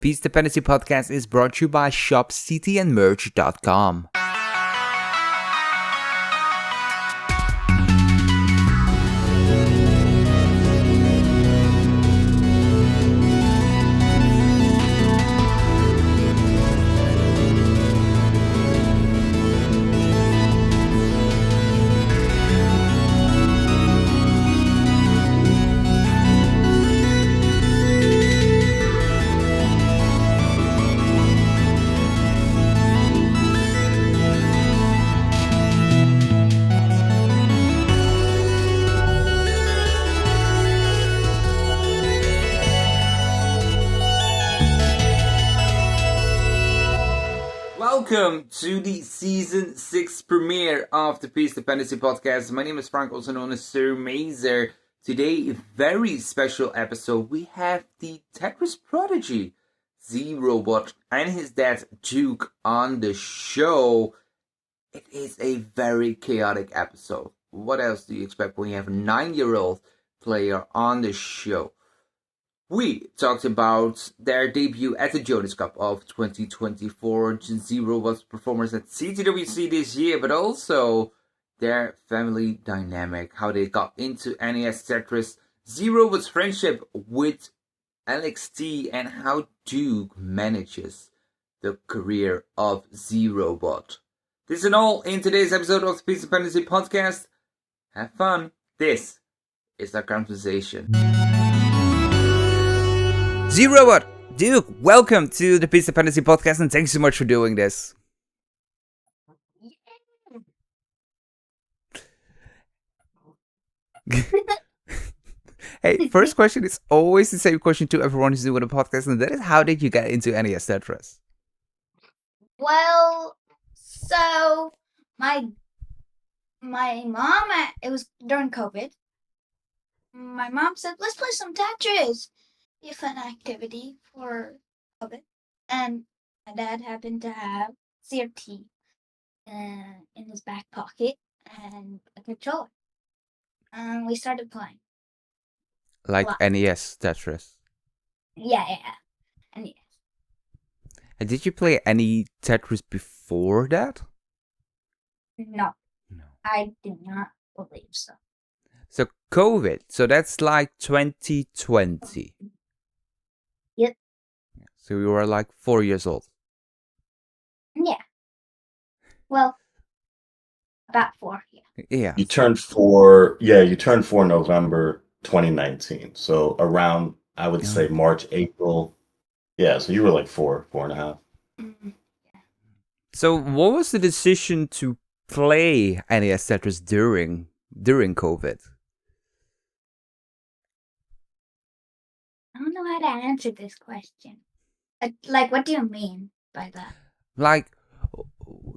Piece Dependency Podcast is brought to you by shopctnmerch.com. Welcome to the Season 6 premiere of the Piece Dependency Podcast. My name is Frank, also known as SirMaser. Today, a very special episode. We have the Tetris prodigy, Zrobot, and his dad, Duke, on the show. It is a very chaotic episode. What else do you expect when you have a 9-year-old player on the show? We talked about their debut at the Jonas Cup of 2024, Zrobot's performance at CTWC this year, but also their family dynamic, how they got into NES Tetris, Zrobot's friendship with Alex T, and how Duke manages the career of Zrobot. This and all in today's episode of the Piece Dependency Podcast. Have fun. This is our conversation. Zrobot Duke, welcome to the Piece Dependency Podcast, and thanks so much for doing this. Hey, first question is always the same question to everyone who's doing a podcast, and that is, how did you get into NES Tetris? Well, so my mom, it was during COVID. My mom said, "Let's play some Tetris." Be a fun activity for COVID. And my dad happened to have CRT in his back pocket and a controller. And we started playing. Like Wow. NES Tetris. Yeah. And yes. And did you play any Tetris before that? No, No. I do not believe so. So COVID, so that's like 2020. Yep. So you were like 4 years old. Yeah. Well, about 4, yeah. Yeah. You turned 4 November 2019. So around, I would say March, April. Yeah, so you were like 4.5. Mhm. So what was the decision to play NES Tetris during COVID? I don't know how to answer this question. Like, what do you mean by that? Like,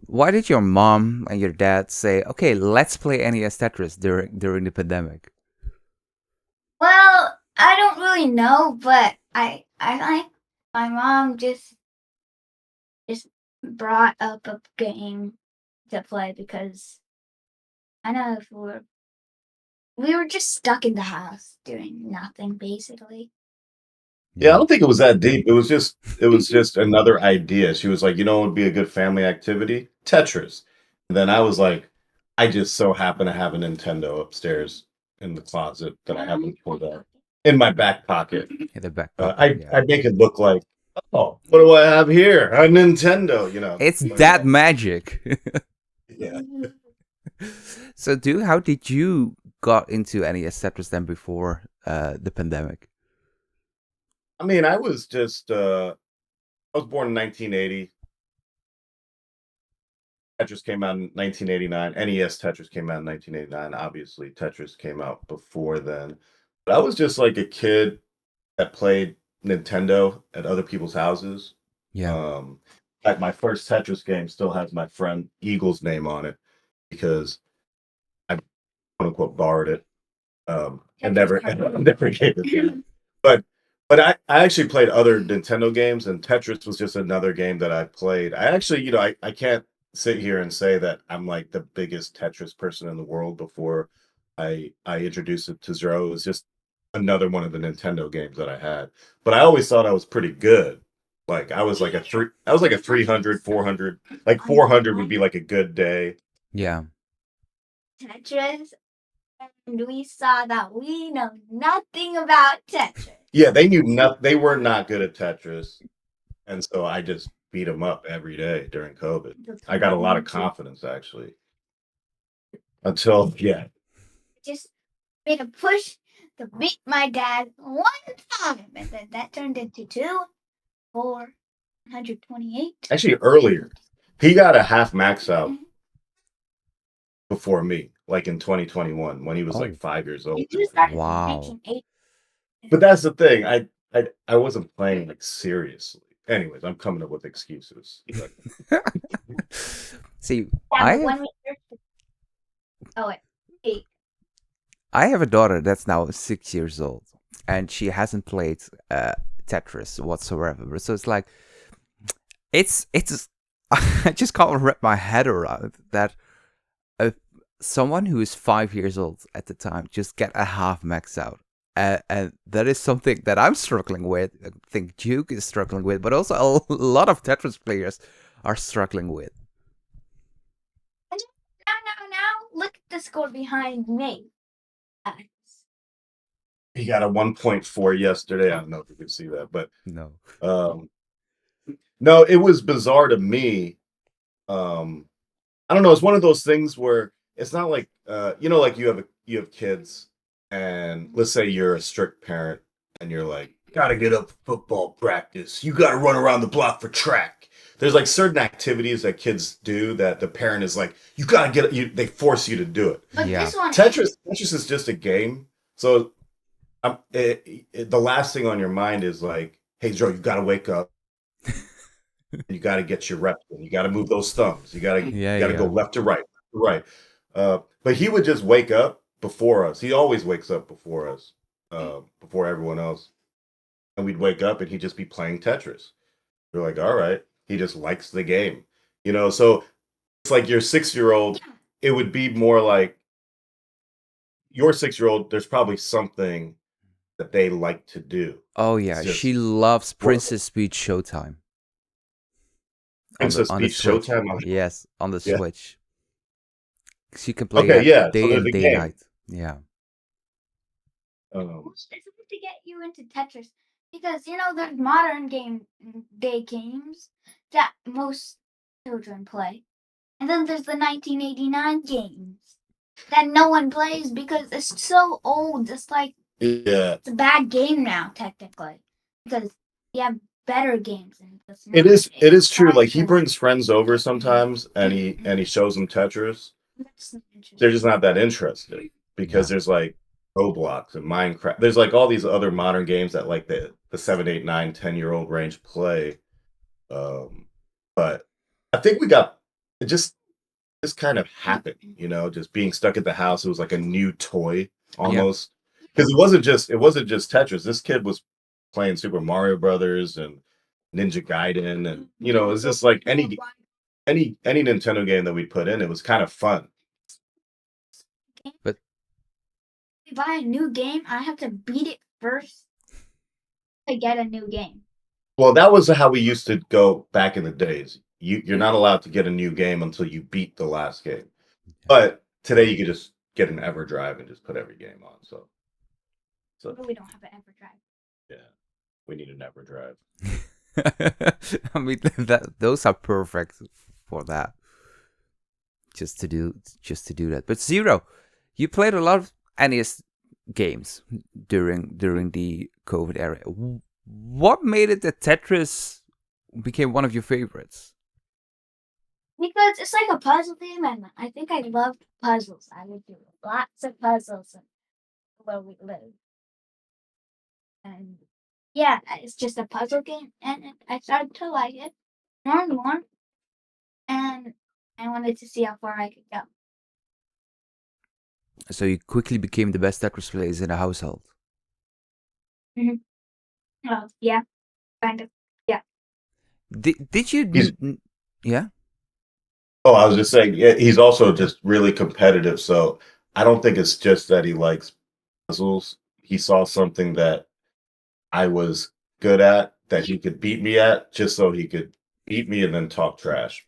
why did your mom and your dad say, okay, let's play NES Tetris during the pandemic? Well, I don't really know, but I like my mom just brought up a game to play because I know if we were just stuck in the house doing nothing basically. Yeah, I don't think it was that deep. It was just another idea. She was like, what would be a good family activity? Tetris. And then I was like, I just so happen to have a Nintendo upstairs in the closet that I haven't pulled out in my back pocket. In the back I make it look like, oh, what do I have here? A Nintendo, It's that magic. Yeah. So, Duke, how did you got into NES Tetris then before the pandemic? I mean, I was just, I was born in 1980. Tetris came out in 1989. NES Tetris came out in 1989. Obviously, Tetris came out before then. But I was just like a kid that played Nintendo at other people's houses. Yeah. In fact, my first Tetris game still has my friend Eagle's name on it because I, quote unquote, borrowed it and never gave it to him. But I actually played other Nintendo games, and Tetris was just another game that I played. I actually, I can't sit here and say that I'm like the biggest Tetris person in the world before I introduced it to Zero. It was just another one of the Nintendo games that I had. But I always thought I was pretty good. Like I was like a 300, 400. Like 400 would be like a good day. Yeah. Tetris, and we saw that we know nothing about Tetris. Yeah, they knew nothing. They were not good at Tetris, and so I just beat them up every day during COVID. I got a lot of confidence actually. Until Just made a push to beat my dad one time, and then that turned into 128. actually earlier, he got a half max out before me, like in 2021 when he was like 5 years old. You started Wow. 1980. But that's the thing. I wasn't playing like seriously. Anyways, I'm coming up with excuses. See, Yeah, but when we first... I have a daughter that's now 6 years old, and she hasn't played Tetris whatsoever. So it's like, it's I just can't wrap my head around that someone who is 5 years old at the time just get a half max out. And that is something that I'm struggling with. I think Duke is struggling with, but also a lot of Tetris players are struggling with. Now, look at the score behind me. He got a 1.4 yesterday. I don't know if you can see that, but No. no, it was bizarre to me. I don't know. It's one of those things where it's not like like you have kids, and let's say you're a strict parent, and you're like, gotta get up for football practice. You gotta run around the block for track. There's like certain activities that kids do that the parent is like, you gotta get it. They force you to do it. But Yeah. this one, Tetris is just a game. So the last thing on your mind is like, hey, Joe, you got to wake up. You got to get your reps in. You got to move those thumbs. You got to go left to right. But he would just wake up before us. He always wakes up before us, before everyone else. And we'd wake up and he'd just be playing Tetris. We're like, all right. He just likes the game. So it's like your 6-year-old, it would be more like your 6-year-old, there's probably something that they like to do. Oh yeah, she loves Princess Peach Showtime. Princess Peach Showtime? Yes, on the Switch. She can play day and day night. Yeah. It's to get you into Tetris because there's modern day games that most children play, and then there's the 1989 games that no one plays because it's so old. It's like it's a bad game now technically because you have better games. It is true. Like he brings friends over sometimes, and he shows them Tetris. They're just not that interested because there's like Roblox and Minecraft. There's like all these other modern games that like the 7, 8, 9, 10-year-old range play. But I think it just kind of happened, just being stuck at the house. It was like a new toy almost because it wasn't just Tetris. This kid was playing Super Mario Brothers and Ninja Gaiden, and it's just like any Nintendo game that we put in. It was kind of fun. But if we buy a new game, I have to beat it first to get a new game. Well, that was how we used to go back in the days. You're not allowed to get a new game until you beat the last game. But today you could just get an EverDrive and just put every game on. So but we don't have an EverDrive. Yeah, we need an EverDrive. I mean, those are perfect for that. Just to do that. But Zero, you played a lot of NES games during the COVID era. What made it that Tetris became one of your favorites? Because it's like a puzzle game, and I think I loved puzzles. I would do lots of puzzles where we live. And yeah, it's just a puzzle game, and I started to like it more and more, and I wanted to see how far I could go. So you quickly became the best Tetris players in the household. Well, yeah, kind of. Yeah. Did you? Yeah. Oh, I was just saying, he's also just really competitive. So I don't think it's just that he likes puzzles. He saw something that I was good at that he could beat me at, just so he could beat me and then talk trash.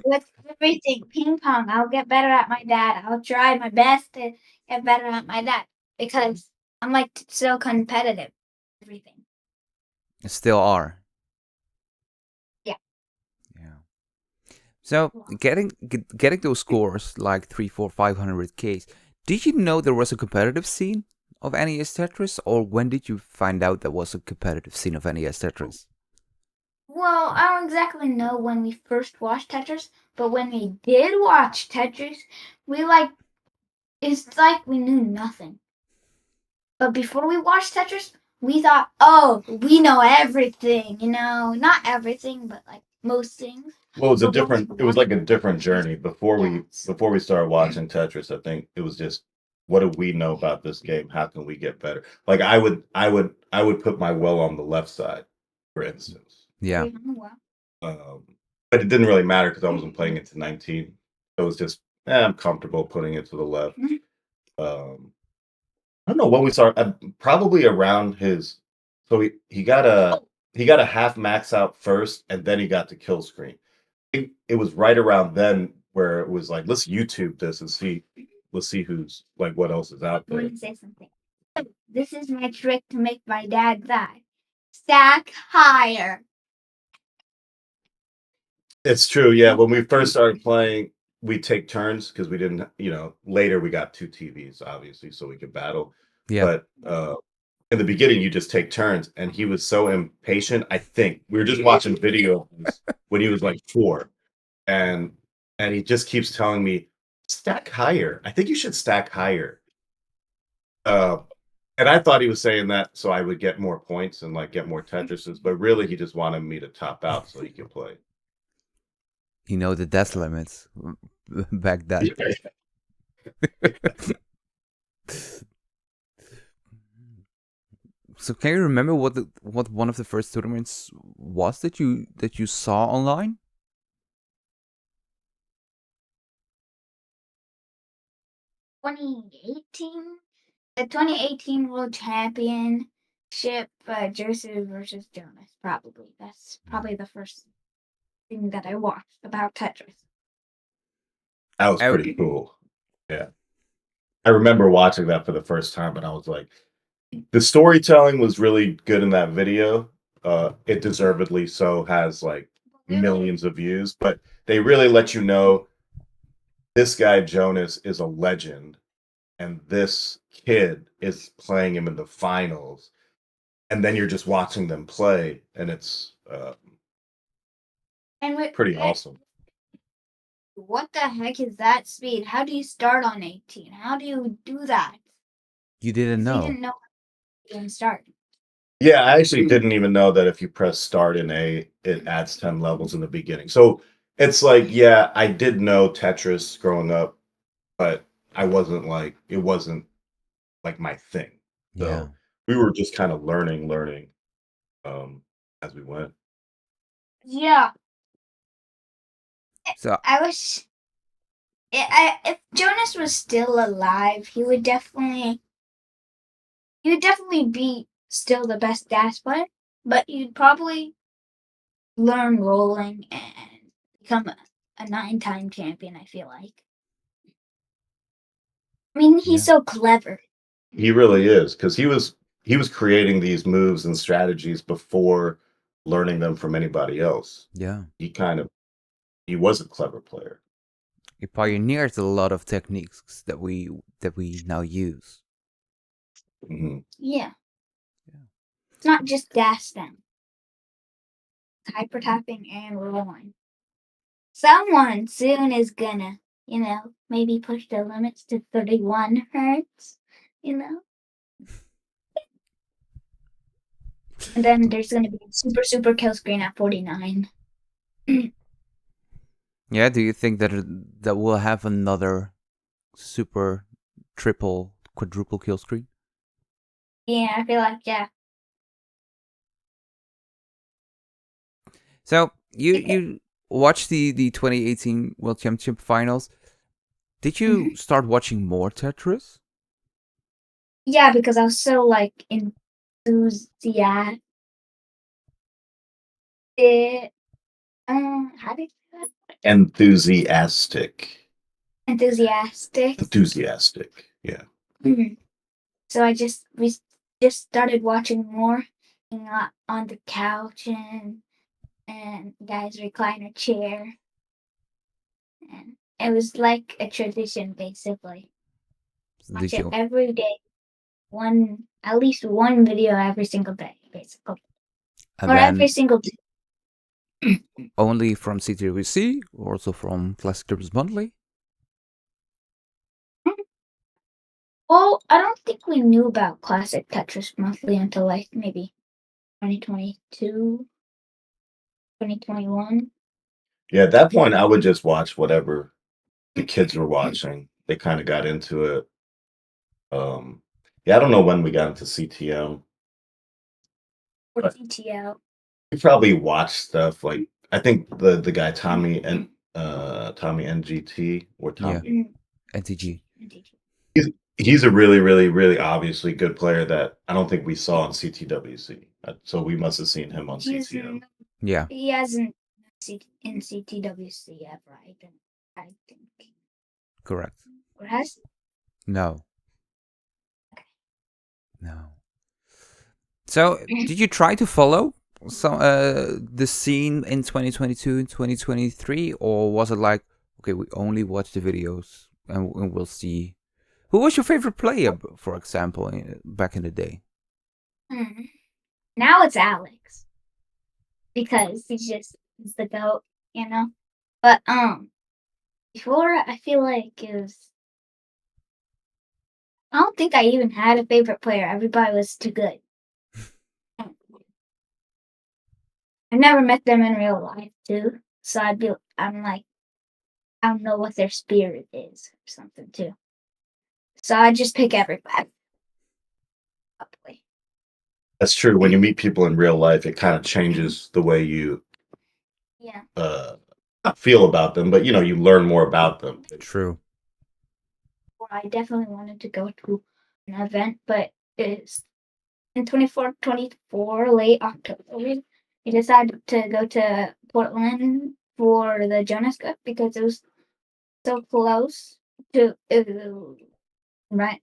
With everything, ping pong, I'll get better at my dad. I'll try my best to get better at my dad because I'm like so competitive. Everything. Still are. Yeah. Yeah. So getting those scores like 3, 4, 500Ks. Did you know there was a competitive scene of NES Tetris, or when did you find out there was a competitive scene of NES Tetris? Well, I don't exactly know when we first watched Tetris, but when we did watch Tetris, it's like we knew nothing. But before we watched Tetris, we thought, oh, we know everything, not everything, but like most things. Well, it was like a different journey before we started watching Tetris. I think it was just, what do we know about this game? How can we get better? Like I would put my well on the left side, for instance. Yeah. But it didn't really matter because I wasn't playing it to 19. It was just, I'm comfortable putting it to the left. I don't know when we started. Probably around his. So he got a half max out first, and then he got to kill screen. It was right around then where it was like, let's YouTube this and let's see who's like what else is out I there. want to say something. This is my trick to make my dad die. Stack higher. It's true, yeah. When we first started playing, we take turns because we didn't, later we got 2 TVs, obviously, so we could battle. Yeah. But in the beginning, you just take turns, and he was so impatient. I think we were just watching videos when he was like 4, and he just keeps telling me, stack higher. I think you should stack higher. And I thought he was saying that so I would get more points and like get more Tetrises, but really he just wanted me to top out so he could play. The death limits back then. So can you remember what one of the first tournaments was that you saw online? The 2018 World Championship, Jersey versus Jonas. Probably that's probably the first thing that I watched about Tetris. That was pretty cool. Yeah, I remember watching that for the first time, and I was like, the storytelling was really good in that video. It deservedly so has like millions of views, but they really let you know this guy Jonas is a legend, and this kid is playing him in the finals, and then you're just watching them play, and it's pretty awesome. What the heck is that speed? How do you start on 18? How do you do that? You didn't know. You didn't know how to start. Yeah, I actually didn't even know that if you press start in A, it adds 10 levels in the beginning. So it's like, yeah, I did know Tetris growing up, but it wasn't like my thing. So Yeah. we were just kind of learning as we went. Yeah. So I wish if Jonas was still alive, he would definitely be still the best gas player, but you'd probably learn rolling and become a 9-time champion, I feel like. I mean, he's so clever. He really is, because he was creating these moves and strategies before learning them from anybody else. Yeah. He was a clever player. He pioneered a lot of techniques that we now use. Mm-hmm. Yeah. It's not just dash them. Hyper tapping and rolling. Someone soon is gonna, maybe push the limits to 31 hertz, And then there's gonna be a super kill screen at 49. Yeah, do you think that we'll have another super, triple, quadruple kill screen? Yeah, I feel like, yeah. So you watched the 2018 World Championship finals. Did you start watching more Tetris? Yeah, because I was so enthusiastic. How do you say that? Enthusiastic. Enthusiastic. Yeah. Mhm. So we just started watching more on the couch and guy's recliner chair, and it was like a tradition basically. Watch Did it you every day, at least one video every single day, basically, and or every then single day. only from CTWC or also from Classic Tetris Monthly? Well, I don't think we knew about Classic Tetris Monthly until like maybe 2022, 2021. Yeah, at that point, I would just watch whatever the kids were watching. They kind of got into it. Yeah, I don't know when we got into CTM. Or But CTL. we probably watched stuff like I think the guy Tommy and Tommy NGT or Yeah. Tommy. NTG. He's a really, really, really obviously good player that I don't think we saw on CTWC. So we must have seen him on CTM. Yeah, He hasn't in CTWC ever, I think. correct. Or has? No. No. So, did you try to follow some the scene in 2022 and 2023, or was it like, okay, we only watch the videos and we'll see? Who was your favorite player, for example, back in the day? Now it's Alex because he's the goat, you know. But before I feel like it was. I don't think I even had a favorite player. Everybody was too good. I never met them in real life too, so I'm like, I don't know what their spirit is or something too. So I just pick everybody. Probably. That's true. When you meet people in real life, it kind of changes the way you not feel about them, but you learn more about them. True. Well, I definitely wanted to go to an event, but it's in 24 late October. We decided to go to Portland for the Jonas Cup because it was so close to rent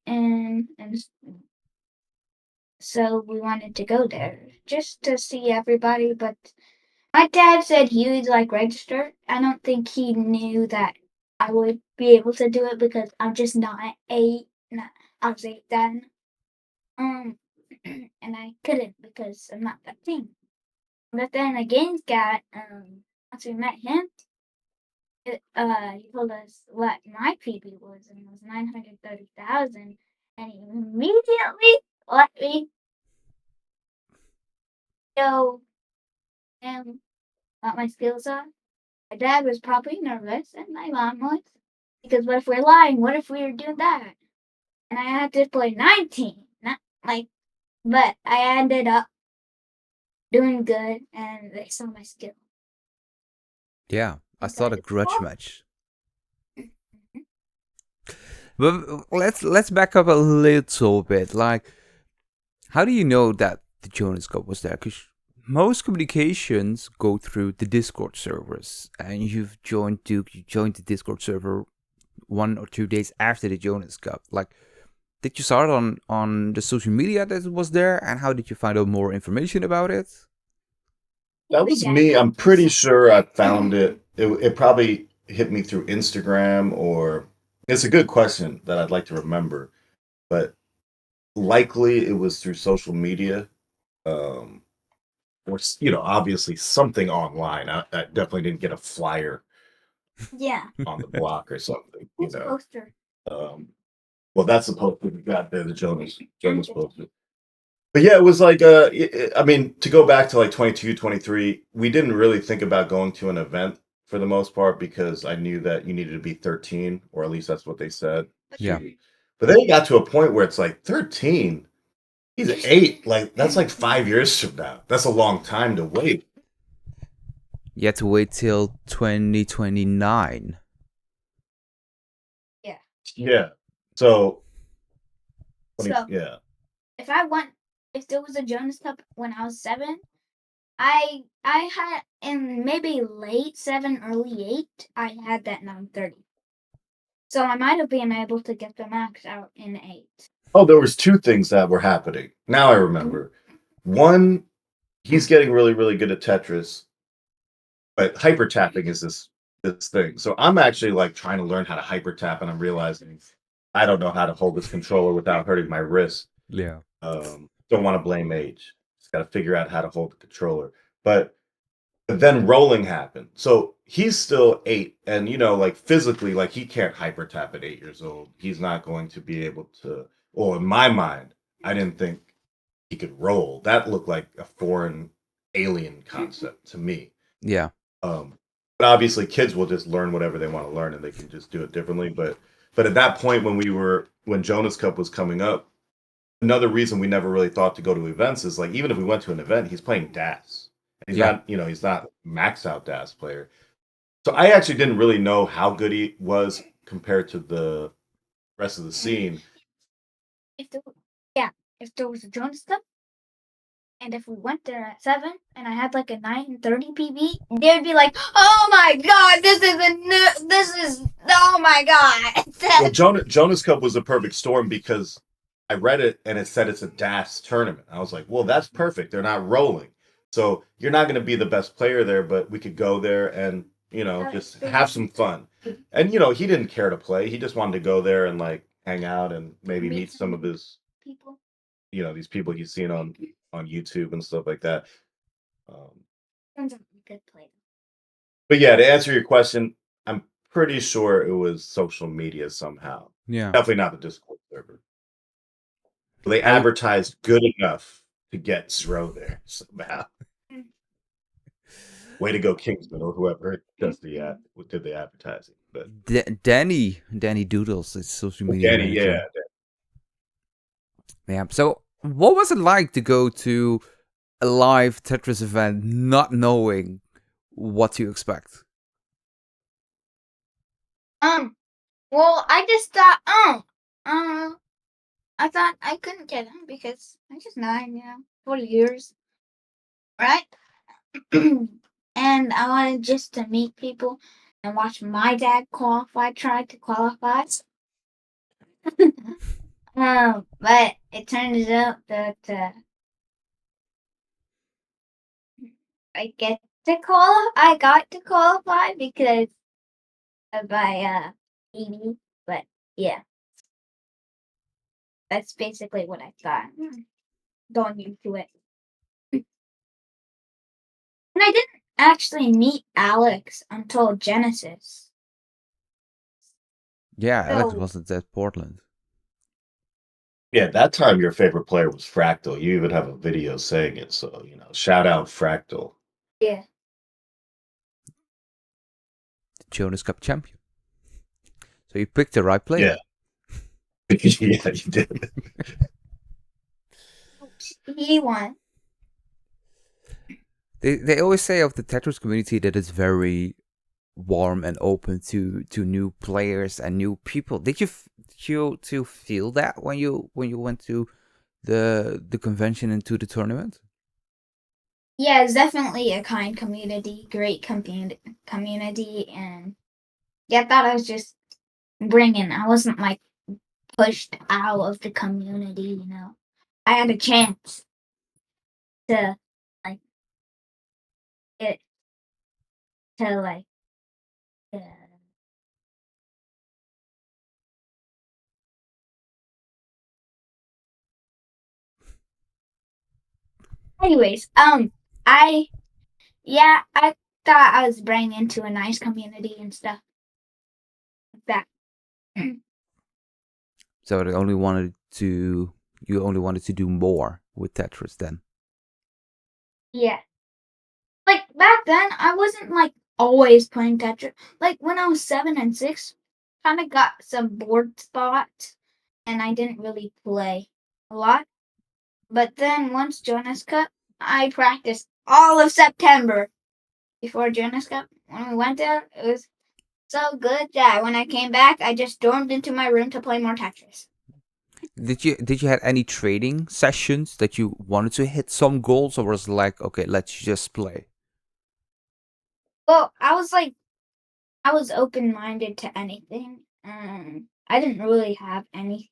and so we wanted to go there just to see everybody. But my dad said he would like register. I don't think he knew that I would be able to do it because I'm just not 8. I was 8 then. And I couldn't because I'm not 15. But then the games got once we met him, he told us what my PB was, and it was 930,000, and he immediately let me show him what my skills are. My dad was probably nervous, and my mom was, because what if we're lying? What if we were doing that? And I had to play 19, but I ended up doing good, and they saw my skill. Yeah, I thought a grudge match. But let's back up a little bit. Like, how do you know that the Jonas Cup was there? Because most communications go through the Discord servers, and you've joined Duke. You joined the Discord server 1 or 2 days after the Jonas Cup. Like, did you start on the social media that it was there, and how did you find out more information about it? That was me. I'm pretty sure I found it. It probably hit me through Instagram, or it's a good question that I'd like to remember, but likely it was through social media, or obviously something online. I definitely didn't get a flyer on the block or something. Who's poster? Well, that's the poster we got there, the Jonas poster. But yeah, it was like, I mean, to go back to like 22, 23, we didn't really think about going to an event for the most part because I knew that you needed to be 13, or at least that's what they said. Yeah. But then it got to a point where it's like 13, he's 8. Like, that's like 5 years from now. That's a long time to wait. You had to wait till 2029. Yeah. Yeah. So, So, yeah. if I want if there was a Jonas Cup when I was 7, I had in maybe late 7, early 8, I had that 930. So I might have been able to get the max out in 8. Oh, there was 2 things that were happening. Now I remember. One, he's getting really, really good at Tetris, but hyper tapping is this thing. So I'm actually like trying to learn how to hyper tap, and I'm realizing I don't know how to hold this controller without hurting my wrist. Yeah. Don't want to blame age. Just got to figure out how to hold the controller. But then rolling happened. So he's still 8, and like physically, like he can't hyper tap at 8 years old. He's not going to be able to. Well, in my mind, I didn't think he could roll. That looked like a foreign alien concept to me. Yeah. But obviously, kids will just learn whatever they want to learn, and they can just do it differently. But at that point, when Jonas Cup was coming up, another reason we never really thought to go to events is like even if we went to an event, he's playing DAS. He's not, he's not max out DAS player. So I actually didn't really know how good he was compared to the rest of the scene. If there was a Jonas Cup, and if we went there at 7, and I had like a 930 PB, they'd be like, "Oh my god, oh my god." Well, Jonas Cup was a perfect storm because I read it and it said it's a DAS tournament. I was like, well, that's perfect. They're not rolling. So you're not going to be the best player there, but we could go there and, just have some fun. And, he didn't care to play. He just wanted to go there and like hang out and maybe meet some of his people. These people he's seen on YouTube and stuff like that. Turns out a good player. But yeah, to answer your question, I'm pretty sure it was social media somehow. Yeah. Definitely not the Discord server. They advertised good enough to get Zro there somehow. Way to go, Kingsman, or whoever did the advertising. But Danny Doodles is social media manager. Yeah. So, what was it like to go to a live Tetris event, not knowing what to expect? Well, I just thought, I thought I couldn't get him because I'm just 9, 40 years, right? And I wanted just to meet people and watch my dad try to qualify. But it turns out that I got to qualify because of my PDP. But yeah, that's basically what I thought going into it. And I didn't actually meet Alex until Genesis. Yeah, Alex wasn't at Portland. Yeah, that time your favorite player was Fractal. You even have a video saying it, so shout out Fractal. Yeah. The Jonas Cup champion. So you picked the right player. Yeah. Yeah, you did. He won. They always say of the Tetris community that it's very warm and open to new players and new people. Did you feel that when you went to the convention and to the tournament? Yeah, it's definitely a kind community, great community, and yeah, I thought I was just bringing. I wasn't like pushed out of the community, I had a chance to like get to like. Anyways, I thought I was bringing into a nice community and stuff like that. So you only wanted to do more with Tetris then? Yeah. Like back then, I wasn't like always playing Tetris. Like when I was 7 and 6, kind of got some bored spots, and I didn't really play a lot. But then once Jonas Cup, I practiced all of September before Jonas Cup. When we went there, it was so good that when I came back, I just stormed into my room to play more Tetris. Did you have any trading sessions that you wanted to hit some goals, or was it like, okay, let's just play? Well, I was open-minded to anything. I didn't really have any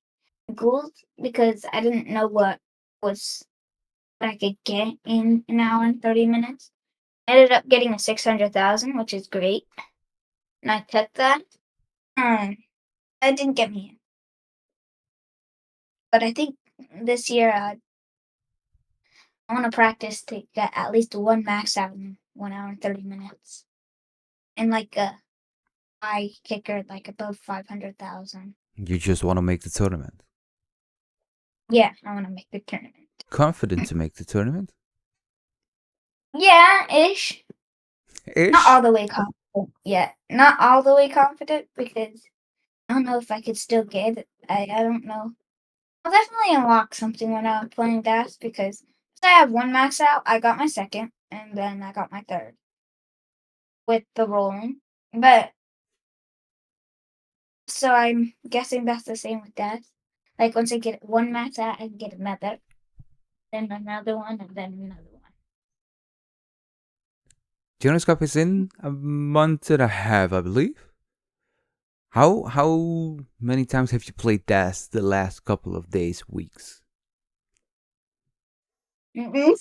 goals because I didn't know what I could get in an hour and 30 minutes. I ended up getting a 600,000, which is great, and I took that. That didn't get me in, but I think this year I want to practice to get at least one max out in 1 hour and 30 minutes, and like a high kicker, like above 500,000. You just want to make the tournament. Yeah, I want to make the tournament. Confident to make the tournament? Yeah, ish. Ish? Not all the way confident yet. Not all the way confident because I don't know if I could still get it. I don't know. I'll definitely unlock something when I'm playing DAS because I have one max out. I got my second, and then I got my third with the rolling. But so I'm guessing that's the same with DAS. Like once I get one max out, I can get another, then another one, and then another one. Jonas Cup is in a month and a half, I believe. How many times have you played DAS the last couple of days, weeks? I'm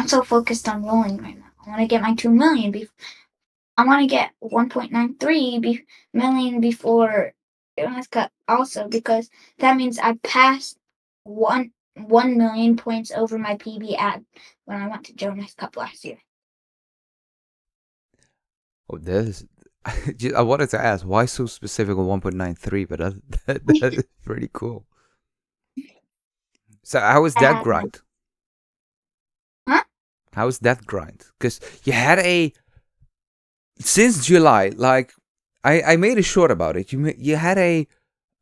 so focused on rolling right now. I want to get my 2 million. I want to get 1.93 million before Jonas Cup also because that means I passed 1 million points over my PB ad when I went to Jonas Cup last year. Oh, I wanted to ask, why so specific on 1.93, but that is pretty cool. So how is that grind? Huh? How is that grind? Because you had since July, like, I made a short about it. You had a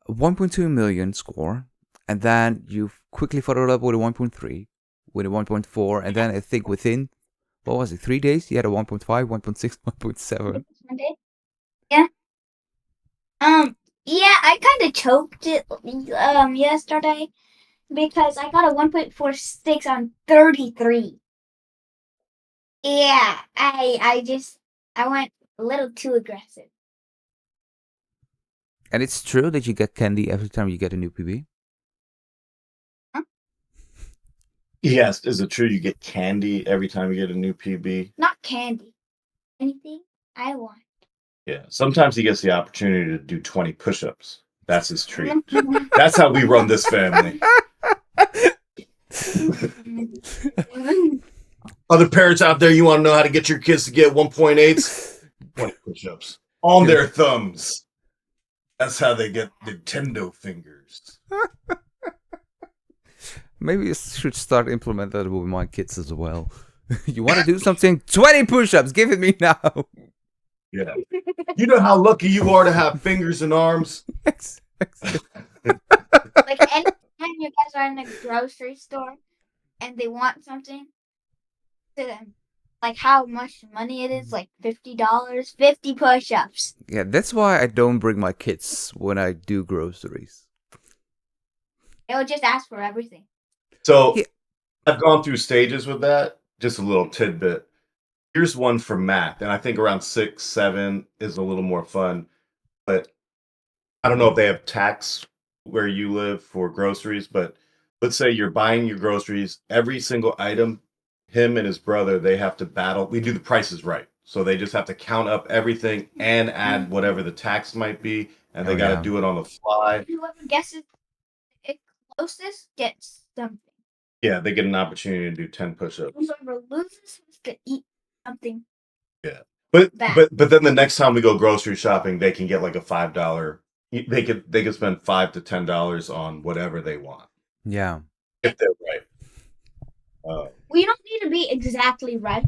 1.2 million score, and then you quickly followed up with a 1.3, with a 1.4, and then I think within, what was it, 3 days, you had a 1.5, 1.6, 1.7. Yeah. Yeah, I kind of choked it yesterday because I got a 1.46 on 33. Yeah, I went a little too aggressive. And it's true that you get candy every time you get a new PB? Huh? Yes, is it true you get candy every time you get a new PB? Not candy. Anything I want. Yeah, sometimes he gets the opportunity to do 20 push-ups. That's his treat. That's how we run this family. Other parents out there, you want to know how to get your kids to get 1.8s? 20 push-ups on their thumbs. That's how they get Nintendo fingers. Maybe I should start implementing that with my kids as well. You want to do something? 20 push-ups. Give it me now. Yeah. You know how lucky you are to have fingers and arms? Like anytime you guys are in a grocery store and they want something to them, like how much money it is, like $50, 50 push-ups. Yeah, that's why I don't bring my kids when I do groceries. They'll just ask for everything. So I've gone through stages with that. Just a little tidbit. Here's one for math, and I think around 6, 7 is a little more fun. But I don't know if they have tax where you live for groceries, but let's say you're buying your groceries, every single item, him and his brother, they have to battle. We do the prices right. So they just have to count up everything and add whatever the tax might be, and they got to do it on the fly. Whoever guesses it closest gets something. Yeah, they get an opportunity to do 10 push-ups. Whoever loses has to eat something. Yeah. But then the next time we go grocery shopping, they can get like a $5. They could spend $5 to $10 on whatever they want. Yeah. If they're right. We don't need to be exactly right.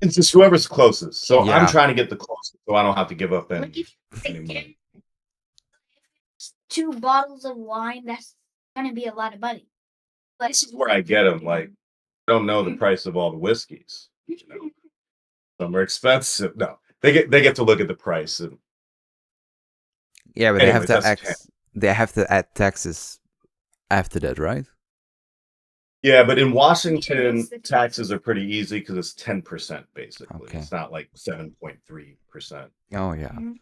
It's just whoever's closest. So Yeah. I'm trying to get the closest, so I don't have to give up any. Like if you 2 bottles of wine, that's gonna be a lot of money. But This is where I get them. Like, I don't know the price of all the whiskeys. You know? Some are expensive. No, they get to look at the price. And Yeah, but anyways, they have to they have to add taxes after that, right? Yeah, but in Washington, Yes, the taxes are pretty easy because it's 10% basically. Okay. It's not like 7.3%. Oh yeah. Mhm.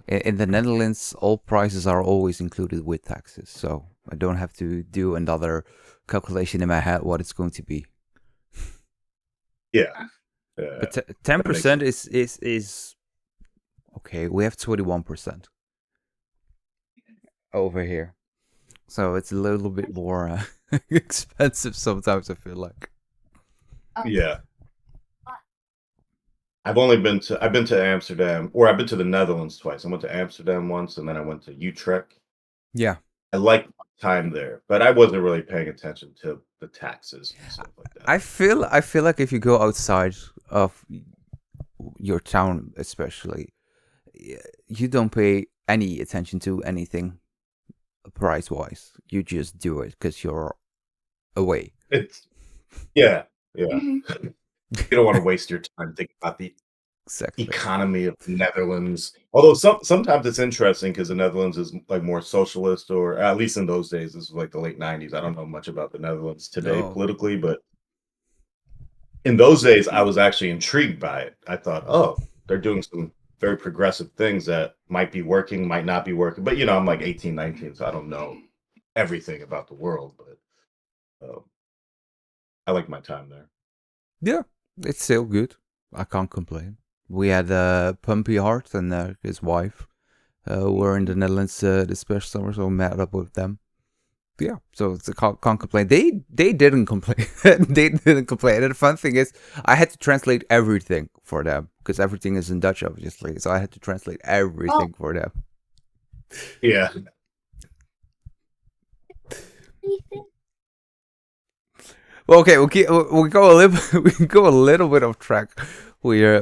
In the Netherlands, all prices are always included with taxes, so I don't have to do another calculation in my head what it's going to be. Yeah. But That makes 10% is okay. We have 21% over here, so it's a little bit more expensive sometimes. I feel like. Yeah. I've been to Amsterdam, or I've been to the Netherlands twice. I went to Amsterdam once, and then I went to Utrecht. Yeah, I liked my time there, but I wasn't really paying attention to the taxes and stuff like that. I feel like if you go outside of your town, especially, you don't pay any attention to anything price wise. You just do it because you're away. It's yeah. Mhm. You don't want to waste your time thinking about the Exactly. economy of the Netherlands. Although sometimes it's interesting because the Netherlands is like more socialist, or at least in those days, this was like the late '90s. I don't know much about the Netherlands today No. politically, but in those days, I was actually intrigued by it. I thought, oh, they're doing some very progressive things that might be working, might not be working. But I'm like 18, 19, so I don't know everything about the world. But I like my time there. Yeah, it's still good. I can't complain. We had Pumpy Heart and his wife were in the Netherlands this past summer, so met up with them. Yeah, so it's can't complain. They didn't complain. They didn't complain. And the fun thing is, I had to translate everything for them because everything is in Dutch, obviously. So I had to translate everything for them. Yeah. Well, okay, we go a little we go a little bit off track. We're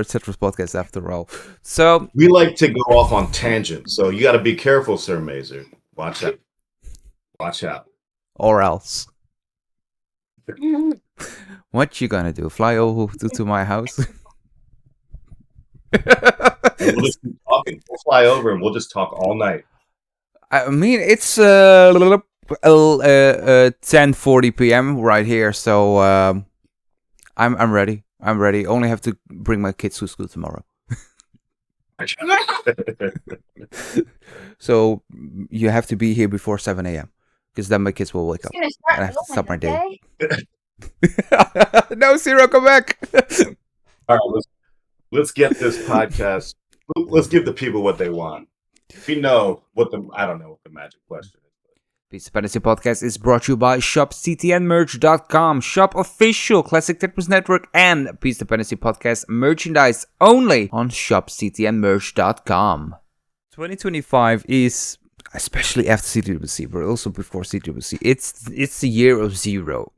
Tetris podcast after all. So We like to go off on tangents, so you got to be careful, SirMaser. Watch out. Watch out. or else, what you gonna do? Fly over to my house? And we'll just keep talking. We'll fly over and we'll just talk all night. I mean, it's 10:40 p.m. right here, so I'm ready. I'm ready. Only have to bring my kids to school tomorrow. So you have to be here before 7 a.m. because then my kids will wake up. It's gonna And I have to stop my day. okay? No, Zero, come back. All right, let's get this podcast. Let's give the people what they want. We know I don't know what the magic question is. Piece of Fantasy Podcast is brought to you by shopctnmerch.com, shop official Classic Tetris Network and Piece of Fantasy Podcast merchandise only on shopctnmerch.com. 2025 is, especially after CTWC, but also before CTWC, it's the year of Zero.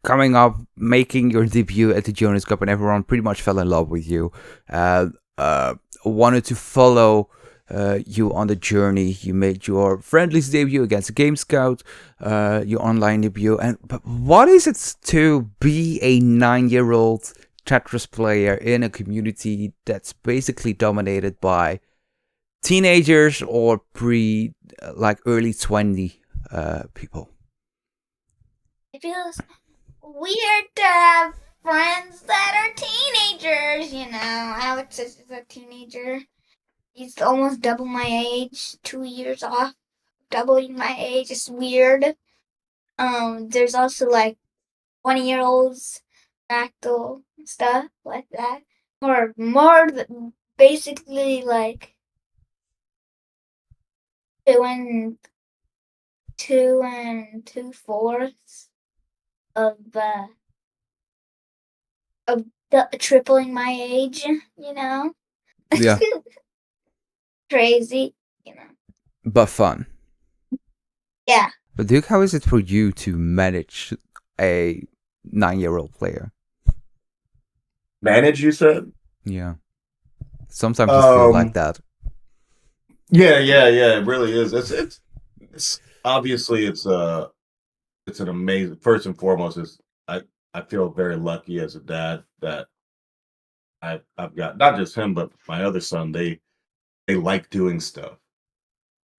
Coming up, making your debut at the Jonas Cup, and everyone pretty much fell in love with you. Wanted to follow you on the journey. You made your friendlies debut against Game Scout, your online debut. But what is it to be a 9-year-old Tetris player in a community that's basically dominated by teenagers or early 20 people? It feels weird to have friends that are teenagers, Alex is a teenager. He's almost double my age, 2 years off. Doubling my age is weird. There's also 20-year-olds, fractal stuff like that. Or more basically 2 and 2/4 of the tripling my age, Yeah. Crazy, But fun. Yeah. But Duke, how is it for you to manage a 9-year-old player? Manage, you said? Yeah. Sometimes it feels like that. Yeah. It really is. It's obviously it's an amazing. First and foremost, I feel very lucky as a dad that I've got not just him but my other son. They like doing stuff.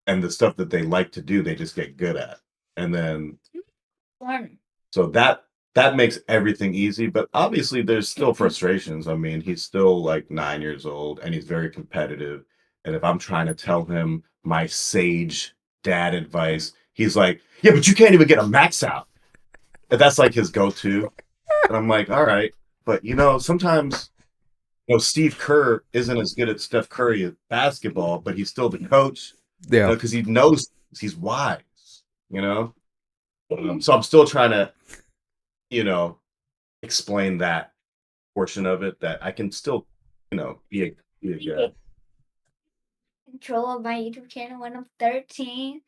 and the stuff that they like to do, they just get good at. And then Learn. so that makes everything easy, but obviously there's still frustrations. I mean, he's still like 9 years old and he's very competitive. And if I'm trying to tell him my sage dad advice, he's like, "Yeah, but you can't even get a max out." And that's like his go-to. And I'm like, "All right, but sometimes Steve Kerr isn't as good at Steph Curry at basketball, but he's still the coach, Yeah. because he knows he's wise, you know." So I'm still trying to, explain that portion of it, that I can still, be a guy. Control of my YouTube channel when I'm 13.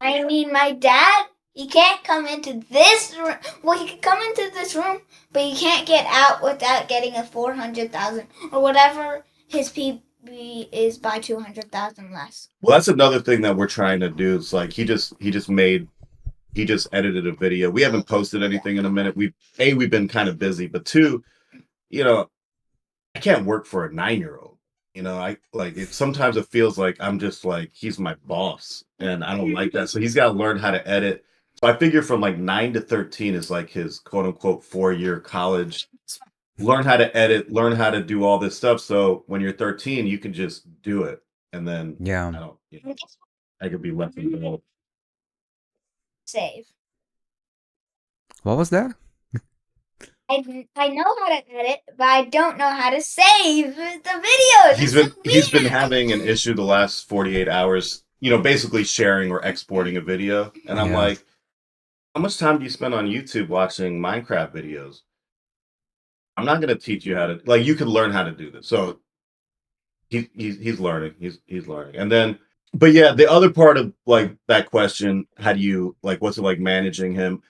I mean, my dad, he can't come into this room. Well, he can come into this room, but he can't get out without getting a 400,000 or whatever his PB is by 200,000 less. Well, that's another thing that we're trying to do. Is like he just edited a video. We haven't posted anything in a minute. We've been kind of busy, but two, I can't work for a 9-year-old. Sometimes it feels like I'm just like he's my boss, and I don't like that. So he's got to learn how to edit. So I figure from like 9 to 13 is like his quote unquote 4-year college. Learn how to edit, learn how to do all this stuff. So when you're 13, you can just do it, and then Yeah. I could be left involved. Save. What was that? I know how to edit, but I don't know how to save the videos. He's been having an issue the last 48 hours, basically sharing or exporting a video. And I'm like, how much time do you spend on YouTube watching Minecraft videos? I'm not going to teach you how to, like, you can learn how to do this. So he's learning. He's learning. And then, but yeah, the other part of like that question, how do you, like, what's it like managing him?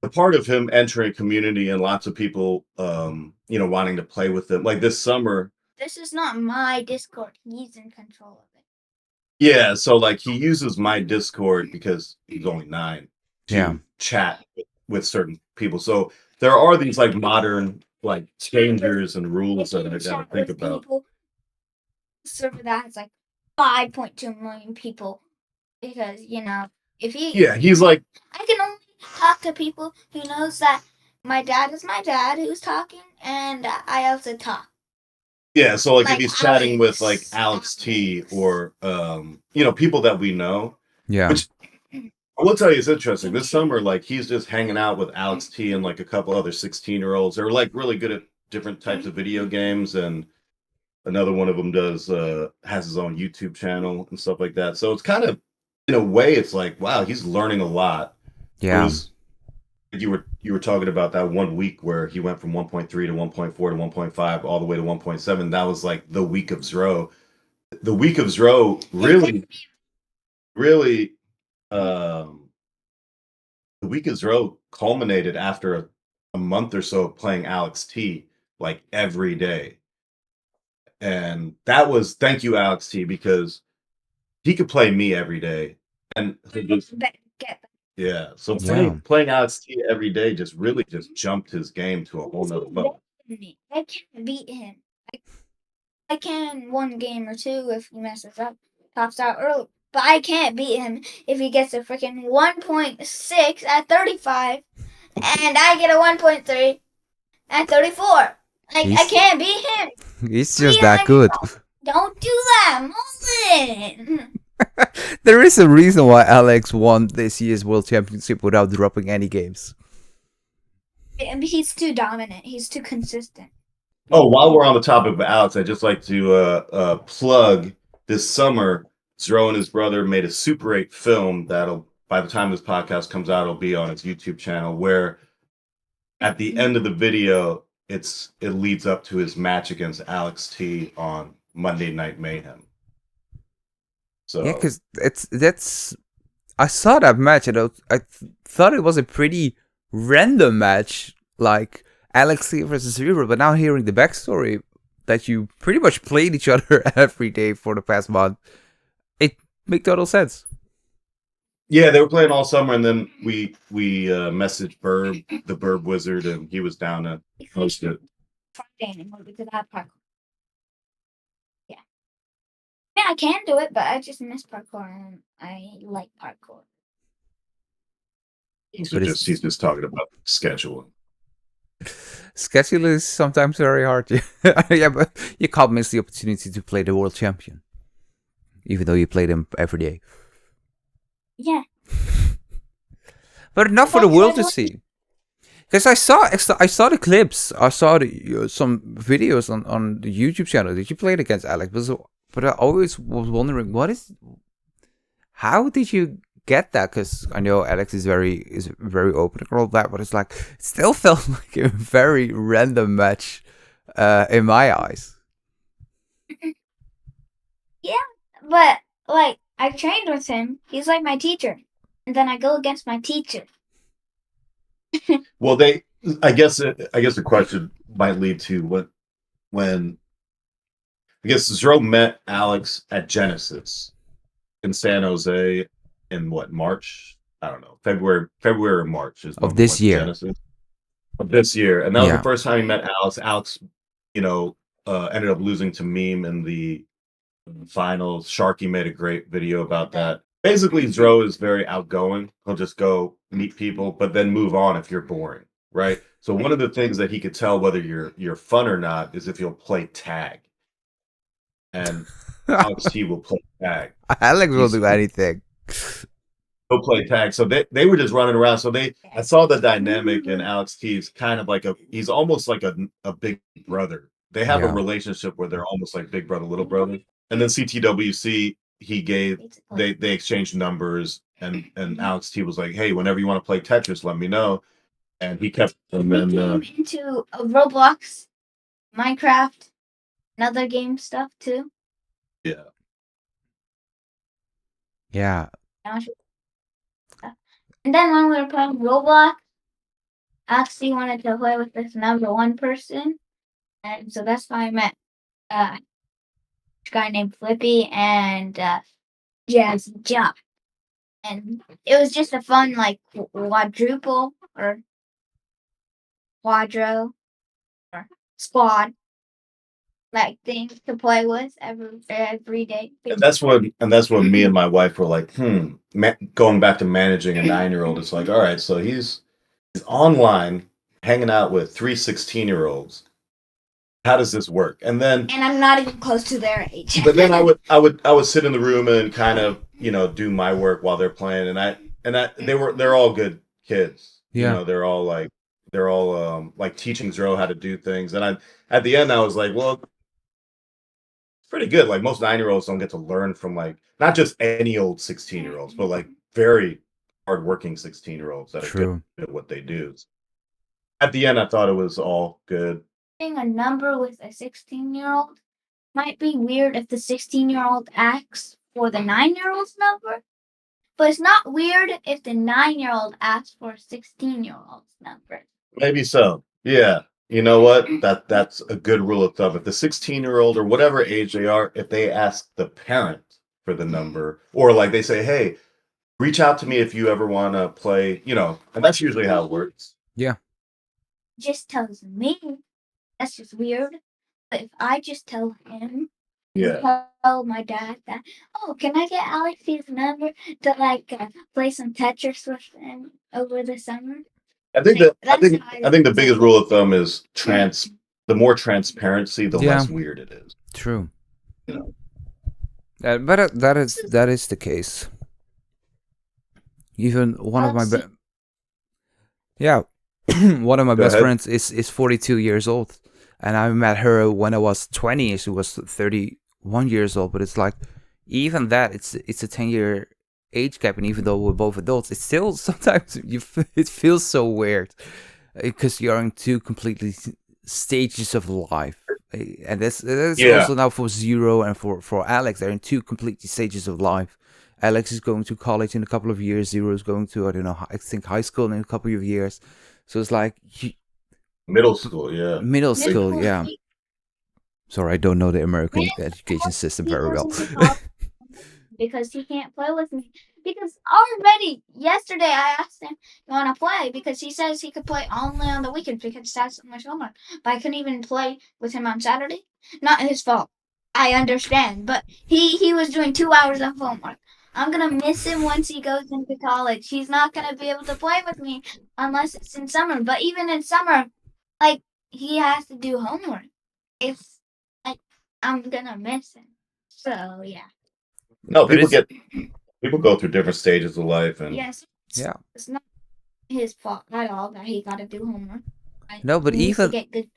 The part of him entering community and lots of people, wanting to play with him, like this summer. This is not my Discord. He's in control of it. Yeah, so like he uses my Discord because he's only 9 to chat with certain people. So there are these like modern like changers and rules that I gotta think about. Server that has like 5.2 million people, because if he he's like, I can only talk to people who knows that my dad is my dad who's talking, and I also talk. Yeah, so like if he's chatting with like Alex T or people that we know. Yeah. Which I will tell you, it's interesting. This summer, like he's just hanging out with Alex T and like a couple other 16-year-olds. They're like really good at different types of video games, and another one of them has his own YouTube channel and stuff like that. So it's kind of, in a way, it's like, wow, he's learning a lot. Yeah. You were talking about that 1 week where he went from 1.3 to 1.4 to 1.5 all the way to 1.7. That was like the week of Zro. The week of Zro really, the week of Zro culminated after a month or so of playing Alex T like every day. And that was, thank you, Alex T, because he could play me every day. And yeah, so playing Alex T every day just really just jumped his game to a whole nother level. I can't beat him. I can one game or two if he messes up, tops out early. But I can't beat him if he gets a freaking 1.6 at 35, and I get a 1.3 at 34. I can't beat him. He's just that good. Don't do that, Mullen. There is a reason why Alex won this year's World Championship without dropping any games. He's too dominant. He's too consistent. Oh, while we're on the topic of Alex, I'd just like to plug this summer. Zro and his brother made a Super 8 film that'll, by the time this podcast comes out, it'll be on his YouTube channel, where at the end of the video, it leads up to his match against Alex T on Monday Night Mayhem. So yeah, because I saw that match and I thought it was a pretty random match, like Alex T versus Zrobot. But now hearing the backstory that you pretty much played each other every day for the past month, it makes total sense. Yeah, they were playing all summer, and then we messaged Burb, the Burb Wizard, and he was down to host it. Friday anymore because I have parkour. Yeah. Yeah, I can do it, but I just miss parkour, and I like parkour. He's But just talking about scheduling. Schedule is sometimes very hard. Yeah, but you can't miss the opportunity to play the world champion, even though you play them every day. Yeah. But enough for the world to see. Because I saw the clips. I saw some videos on the YouTube channel. Did you play it against Alex? But I always was wondering, how did you get that? Because I know Alex is very open and all that, but it's like it still felt like a very random match in my eyes. Yeah, but like I trained with him. He's like my teacher, and then I go against my teacher. Well, I guess the question might lead to when I guess Zro met Alex at Genesis in San Jose in March? I don't know, February or March is Of this year. Genesis of this year, and that was the first time he met Alex. Alex, ended up losing to Meme in the finals. Sharky made a great video about that. Basically, Zro is very outgoing. He'll just go meet people, but then move on if you're boring, right? So one of the things that he could tell whether you're fun or not is if you'll play tag. And Alex T will play tag. Alex will do anything. He'll play tag. So they were just running around. So I saw the dynamic, and Alex T is kind of like he's almost like a big brother. They have a relationship where they're almost like big brother, little brother. And then CTWC, they exchanged numbers, and Alex T was like, hey, whenever you want to play Tetris, let me know. And he kept them in. Into Roblox, Minecraft, and other game stuff too. Yeah. Yeah. And then when we were playing Roblox, Alex T wanted to play with this number one person, and so that's why I met a guy named Flippy and Jazz Jump. And it was just a fun, like, quadruple or quadro or squad like thing to play with every day. And that's when me and my wife were like, going back to managing a 9-year-old. It's like, all right, so he's online hanging out with 3 16-year-olds. How does this work? And I'm not even close to their age. But then I would sit in the room and kind of, do my work while they're playing, and they're all good kids. Yeah. They're all like teaching Zro how to do things. And at the end I was like, well, it's pretty good. Like most 9-year-olds don't get to learn from like not just any old 16-year-olds, but like very hardworking 16-year-olds that are good at what they do. At the end I thought it was all good. A number with a 16-year-old might be weird if the 16-year-old asks for the 9-year-old's number, but it's not weird if the 9-year-old asks for a 16-year-old's number. Maybe so. Yeah. You know what? That's a good rule of thumb. If the 16-year-old or whatever age they are, if they ask the parent for the number, or like they say, hey, reach out to me if you ever want to play, and that's usually how it works. Yeah. Just tells me. That's just weird. But if I just tell him, tell my dad that, oh, can I get Alex's number to play some Tetris with him over the summer? I think the biggest rule of thumb is the more transparency, the less weird it is. True. But that is the case. Even one of my one of my best friends is 42 years old. And I met her when I was 20. She was 31 years old. But it's like, even that, it's a 10-year age gap. And even though we're both adults, it's still sometimes it feels so weird because you're in two completely stages of life. And that's also now for Zero and for Alex. They're in two completely stages of life. Alex is going to college in a couple of years. Zero is going to, I think high school in a couple of years. So it's like... Middle school, yeah. Sorry, I don't know the American education system very well. Because he can't play with me. Because already yesterday I asked him, you want to play? Because he says he could play only on the weekends because he has so much homework. But I couldn't even play with him on Saturday. Not his fault. I understand, but he was doing 2 hours of homework. I'm gonna miss him once he goes into college. He's not gonna be able to play with me unless it's in summer. But even in summer, like he has to do homework. It's like I'm gonna miss him. So yeah. No, But people go through different stages of life, and Yes. yeah. It's not his fault at all that he gotta do homework. No, but he needs to even get good.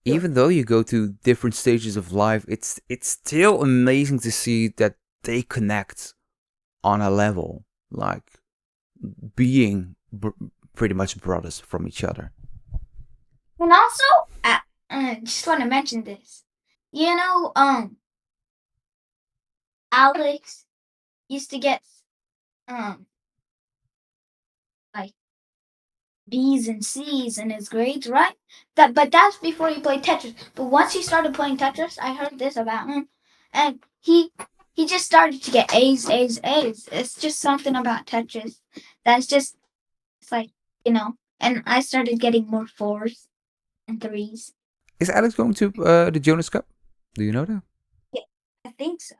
even though you go to different stages of life, it's still amazing to see that they connect on a level, like being pretty much brothers from each other. And also, just want to mention this. You know, Alex used to get like B's and C's in his grades, right? But that's before he played Tetris. But once he started playing Tetris, I heard this about him, and he just started to get A's, A's, A's. It's just something about Tetris that's just it's like And I started getting more 4s and 3s. Is Alex going to the Jonas Cup? Do you know that? Yeah, I think so.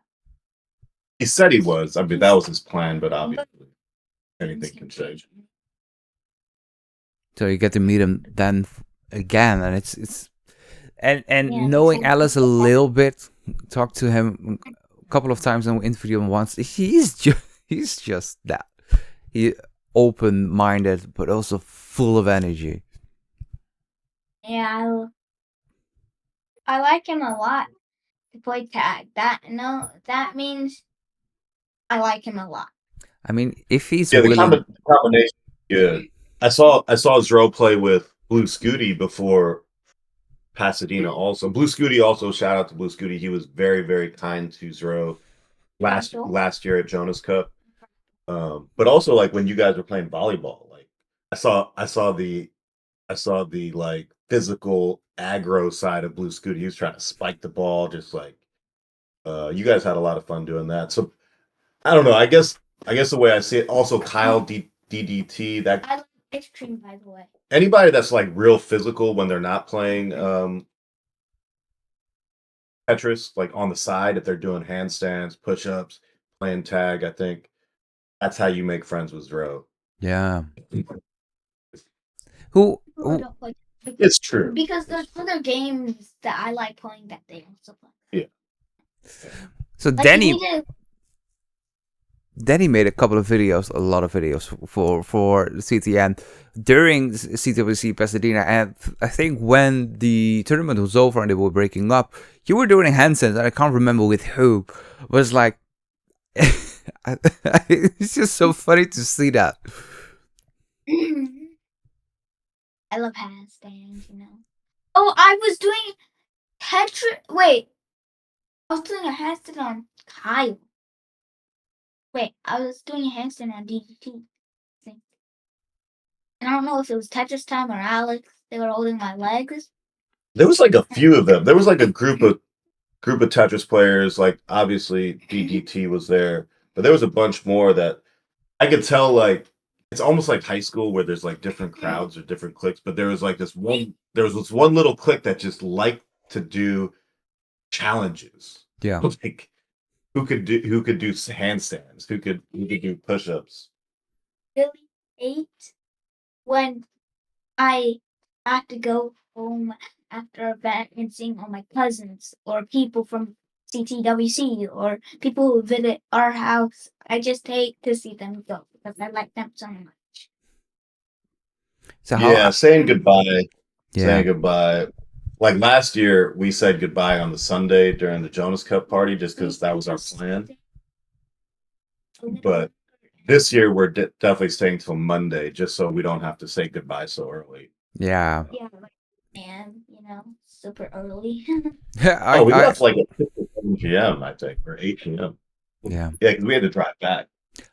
he said he was. I mean, that was his plan, but obviously anything can change. So you get to meet him then again, and it's and Yeah, knowing it's like- Alice a little bit, talked to him a couple of times and interviewed him once. He's just that. He open-minded, but also full of energy. Yeah, I like him a lot to play tag. That means I like him a lot. I mean, if he's Yeah, the willing, combination is good. I saw Zro play with Blue Scooty before Pasadena also. Blue Scooty also, shout out to Blue Scooty. He was very, very kind to Zro last year at Jonas Cup. But also like when you guys were playing volleyball, like I saw the like physical aggro side of Blue Scooty. He was trying to spike the ball, just like you guys had a lot of fun doing that. So I don't know. I guess the way I see it, also Kyle DDT, that I like Extreme, by the way. anybody that's like real physical when they're not playing Tetris, like on the side, if they're doing handstands, push-ups, playing tag, I think that's how you make friends with Zro. yeah. Who I don't play It's true. because there's other games that I like playing that they also play. so Like, Danny you need to- Danny made a lot of videos for CTM during CTWC Pasadena, and I think when the tournament was over and they were breaking up, you were doing handstands, and I can't remember with who. It was like, it's just so funny to see that. I love handstands, Oh, I was doing Tetris. Wait, I was doing a handstand on Kyle. Wait, I was doing a handstand on DDT. I think. And I don't know if it was Tetris time or Alex. They were holding my legs. There was like a few of them. There was like a group of Tetris players. Like obviously DDT was there, but there was a bunch more that I could tell. Like it's almost like high school where there's like different crowds or different cliques. But there was like this one. There was this one little clique that just liked to do challenges. Yeah. Like who could do handstands? Who could do push-ups? Really ate when I had to go home after a event and seeing all my cousins or people from CTWC or people who visit our house. I just hate to see them go because I like them so much. So Yeah, saying goodbye. Yeah. Saying goodbye. Like last year, we said goodbye on the Sunday during the Jonas Cup party just because that was our plan. But this year, we're definitely staying till Monday just so we don't have to say goodbye so early. Yeah. Yeah, man, super early. We left like at 7 p.m., I think, or 8 p.m. Yeah. Yeah, because we had to drive back.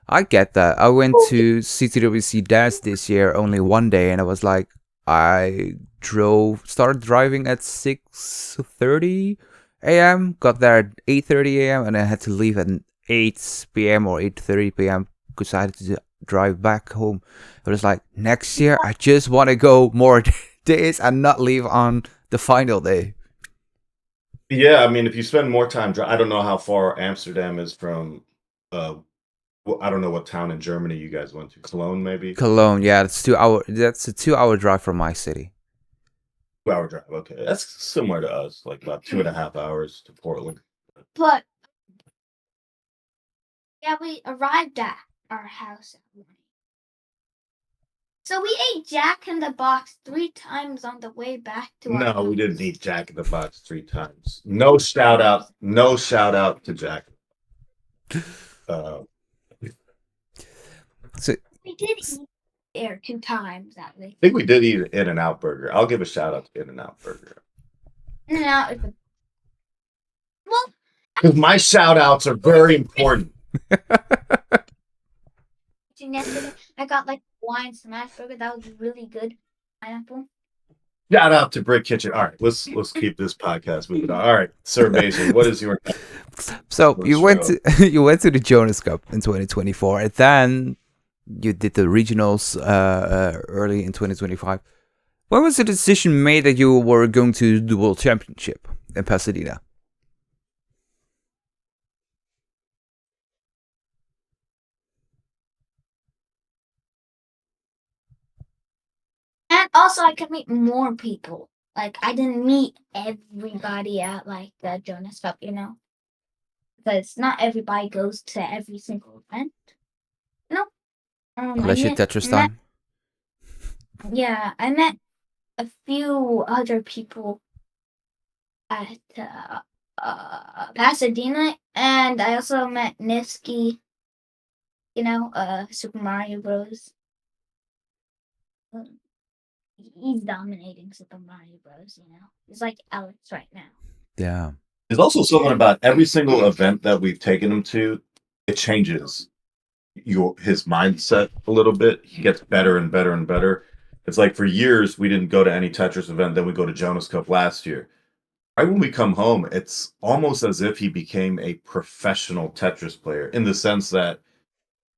I get that. I went to CTWC Dash this year only one day, and I was like, I started driving at 6:30 a.m., got there at 8:30 a.m., and I had to leave at 8 p.m. or 8:30 p.m. because I had to drive back home. It was like, next year, I just want to go more days and not leave on the final day. Yeah, I mean, if you spend more time, I don't know how far Amsterdam is from. Well, I don't know what town in Germany you guys went to. Cologne, maybe. Cologne, yeah, that's 2 hour. That's a 2 hour drive from my city. 2 hour drive. Okay, that's similar to us, like about 2.5 hours to Portland. But yeah, we arrived at our house at morning. So we ate Jack in the Box 3 times on the way back to our No, house. we didn't eat Jack in the Box 3 times. No shout out. No shout out to Jack. So We did eat there 2 times at least. I think we did eat an In-N-Out burger. I'll give a shout out to In-N-Out burger. In-N-Out is a... Well, Because my shout outs are very important. yesterday I got like Hawaiian smash burger. That was really good. Pineapple. Shout out to Brick Kitchen. All right, let's keep this podcast moving on. All right, SirMaser, what is your? So you went to you went to the Jonas Cup in 2024, and then you did the regionals early in 2025. When was the decision made that you were going to do the World Championship in Pasadena? And also, I could meet more people. Like, I didn't meet everybody at, like, the Jonas Cup, you know? Because not everybody goes to every single event. You know? Unless you're Tetris time. Yeah, I met a few other people at Pasadena, and I also met Nifsky, you know, Super Mario Bros. He's dominating Super Mario Bros. You know, he's like Alex right now. Yeah. There's also something about every single event that we've taken him to. It changes his mindset a little bit. He gets better and better and better. It's like for years we didn't go to any Tetris event. Then we go to Jonas Cup last year. Right when we come home, it's almost as if he became a professional Tetris player in the sense that,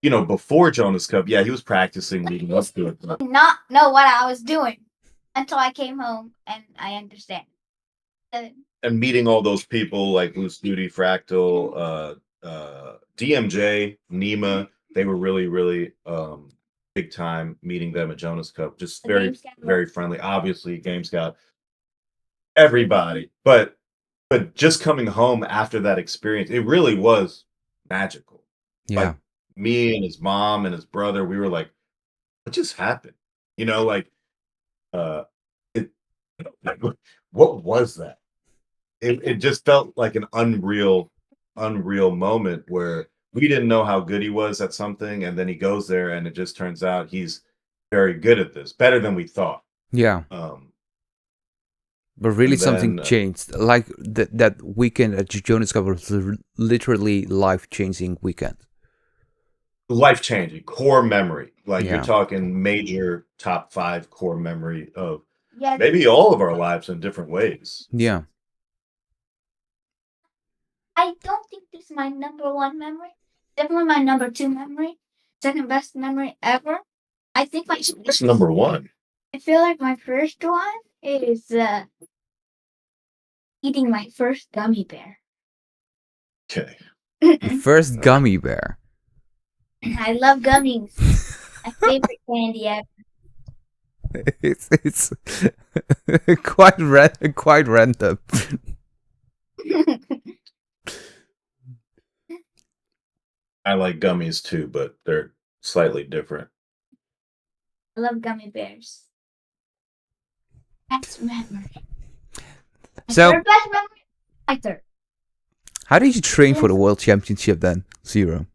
you know, before Jonas Cup, yeah, he was practicing leading up to it. But Not know what I was doing until I came home and I understand. and meeting all those people like Blue Snooty, Fractal, DMJ, Nima, they were really, really big time meeting them at Jonas Cup. Just very, very friendly. Obviously, Game Scout, everybody. But just coming home after that experience, it really was magical. Yeah. Like me and his mom and his brother, we were like, what just happened? You know, like what was that? It just felt like an unreal moment where we didn't know how good he was at something, and then he goes there and it just turns out he's very good at this, better than we thought. Yeah. But really something changed. Like that weekend at Jonas Cup was literally life-changing weekend. Life-changing, core memory. Like you're talking major top 5 core memory of maybe all of our lives in different ways. Yeah. I don't think this is my number 1 memory. Definitely my number 2 memory. Second best memory ever. I think my what's number 1? I feel like my first one is eating my first gummy bear. Okay. First gummy bear. I love gummies. My favorite candy ever. It's quite random. I like gummies too, but they're slightly different. I love gummy bears. Best memory. So, best memory. My third. How did you train for the World Championship then, Zero?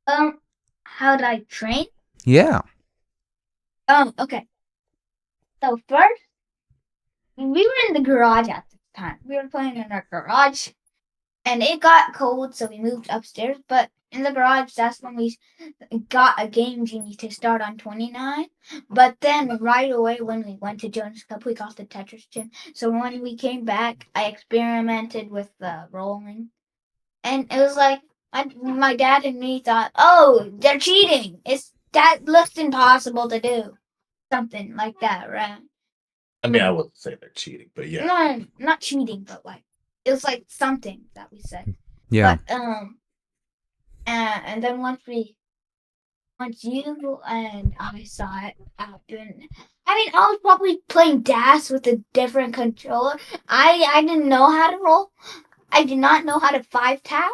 How did I train? Yeah. Okay. So first, we were in the garage at the time. We were playing in our garage, and it got cold, so we moved upstairs. But in the garage, that's when we got a Game Genie to start on 29. But then right away when we went to Jonas Cup, we got the Tetris gym. So when we came back, I experimented with the rolling. And it was like, my dad and me thought, oh, they're cheating. That looks impossible to do. Something like that, right? I mean, I wouldn't say they're cheating, but yeah. No, not cheating, but like it was like something that we said. Yeah. But and then once you and I saw it out doing. I mean, I was probably playing DAS with a different controller. I didn't know how to roll. I did not know how to 5-tap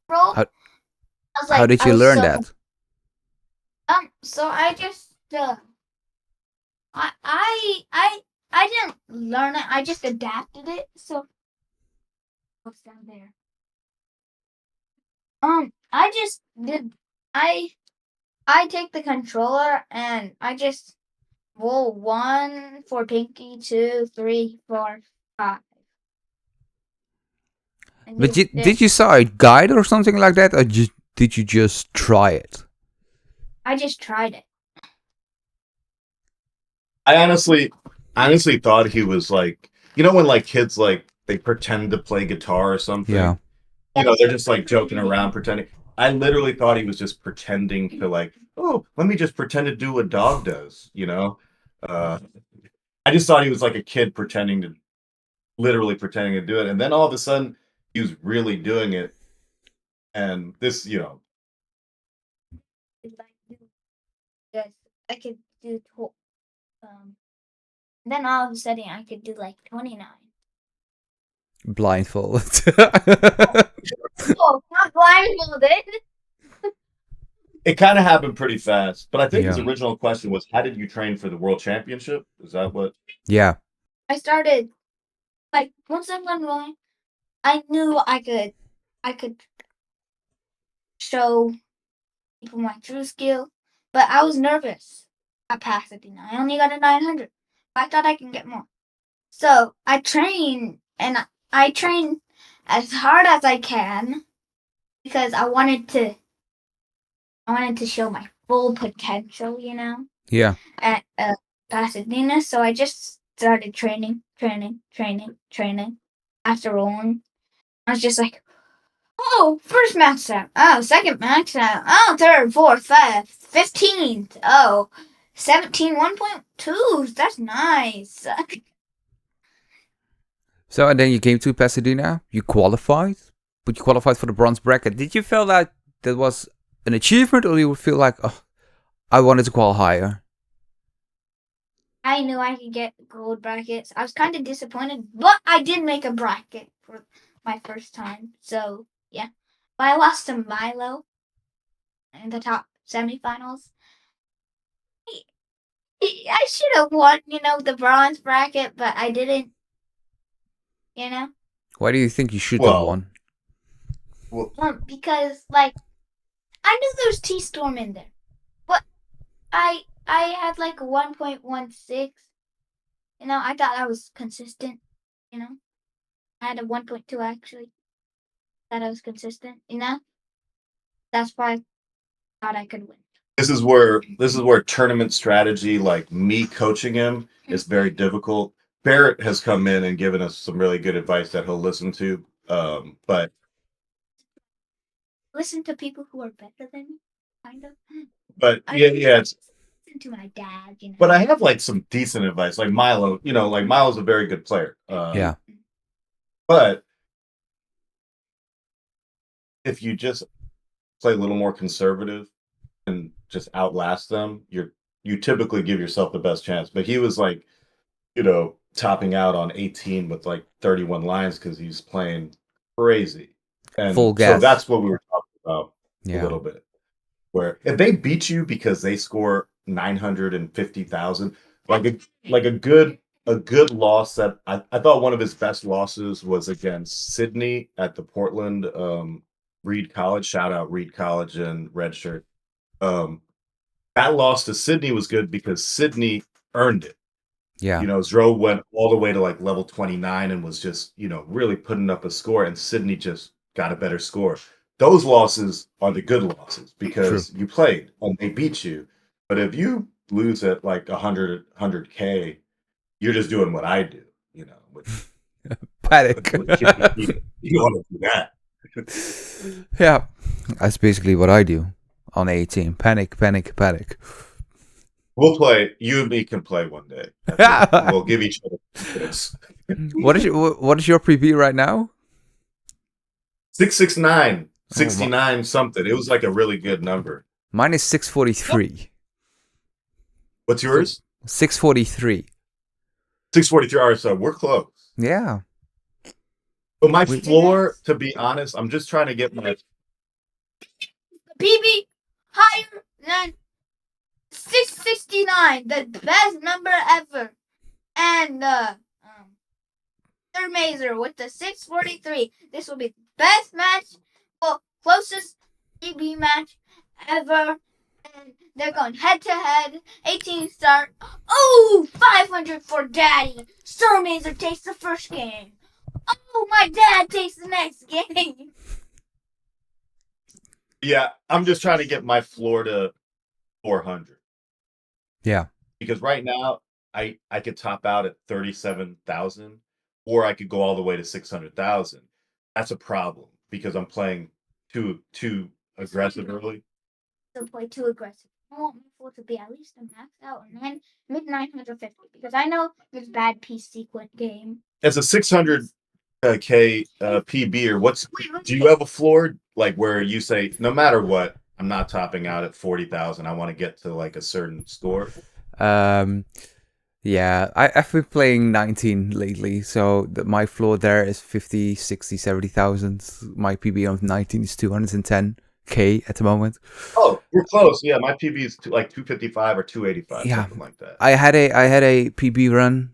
roll. How- I was like, How did I you was learn so that? So I just I didn't learn it. I just adapted it. So what's down there? I just did. I take the controller and I just roll 1 for pinky, 2, 3, 4, 5. And But do did this. you saw a guide or something like that, or did you just try it? I just tried it. I honestly thought he was like, you know, when like kids like they pretend to play guitar or something. Yeah. You know, they're just like joking around, pretending. I literally thought he was just pretending to like, oh, let me just pretend to do what dog does. You know, I just thought he was like a kid literally pretending to do it, and then all of a sudden he was really doing it. And this, you know, Yes, I could do. Then all of a sudden I could do like 29. Blindfolded. Oh, not blindfolded. it kind of happened pretty fast. But I think his Yeah. original question was, how did you train for the World Championship? Is that what? Yeah. I started like once I went rolling, I knew I could show people my true skill, but I was nervous at Pasadena. I only got a 900. I thought I can get more. So I train and I train as hard as I can because I wanted to show my full potential, you know, Yeah. at Pasadena. So I just started training after rolling. I was just like, oh, first max out. Oh, second max out. Oh, third, fourth, fifth, 15th. Oh, 17, 1.2. That's nice. So and then you came to Pasadena. You qualified, but you qualified for the bronze bracket. Did you feel that was an achievement, or you feel like, oh, I wanted to qualify higher? I knew I could get gold brackets. I was kind of disappointed, but I did make a bracket for my first time. So, yeah. But I lost to Milo in the top semifinals. I should have won, you know, the bronze bracket, but I didn't, you know? Why do you think you should have won? Well, Because, like, I knew there was T-Storm in there. But I had like a 1.16. You know, I thought I was consistent, you know? I had a 1.2 actually. Thought I was consistent, you know? That's why I thought I could win. this is where tournament strategy, like me coaching him, is very difficult. Barrett has come in and given us some really good advice that he'll listen to. But Listen to people who are better than me, kind of. it's Listen to my dad, you know? but I have like some decent advice. Like Milo, you know, like Milo's a very good player. Yeah. But if you just play a little more conservative and just outlast them, you typically give yourself the best chance. But he was like, you know, topping out on 18 with like 31 lines because he's playing crazy. And Full so gas. that's what we were talking about a Yeah. little bit. Where if they beat you because they score 950,000, like a good loss that I thought one of his best losses was against Sydney at the Portland Reed College. Shout out Reed College and Redshirt. That loss to Sydney was good because Sydney earned it. Yeah. You know, Zro went all the way to like level 29 and was just, you know, really putting up a score, and Sydney just got a better score. Those losses are the good losses because you played and they beat you. But if you lose at like 100K, you're just doing what I do, you know. Panic. You don't want to do that. Yeah. That's basically what I do on 18. Panic. We'll play. You and me can play one day. We'll give each other What is your PB right now? 669, 69 something. It was like a really good number. Mine is 643. What's yours? 643. 643. All right, so we're close. Yeah. But my floor, to be honest, I'm just trying to get my PB higher than 669, the best number ever. And SirMaser with the 643. This will be the best match, well, closest PB match ever. And they're going head to head. 18 start. Oh, 500 for Daddy. SirMaser takes the first game. Oh, my dad takes the next game. Yeah, I'm just trying to get my floor to 400. Yeah. Because right now I could top out at 37,000, or I could go all the way to 600,000. That's a problem because I'm playing too aggressive early. To play too aggressive. I want my floor to be at least a max out or mid 950 because I know this bad PC quit game. As a 600K PB, or do you have a floor like where you say no matter what, I'm not topping out at 40,000. I want to get to like a certain score. Yeah, I've been playing 19 lately, so my floor there is 50, 60, 70,000. My PB of 19 is 210K at the moment. Oh, we're close. Yeah, my PB is like 255 or 285, Yeah. something like that. I had a PB run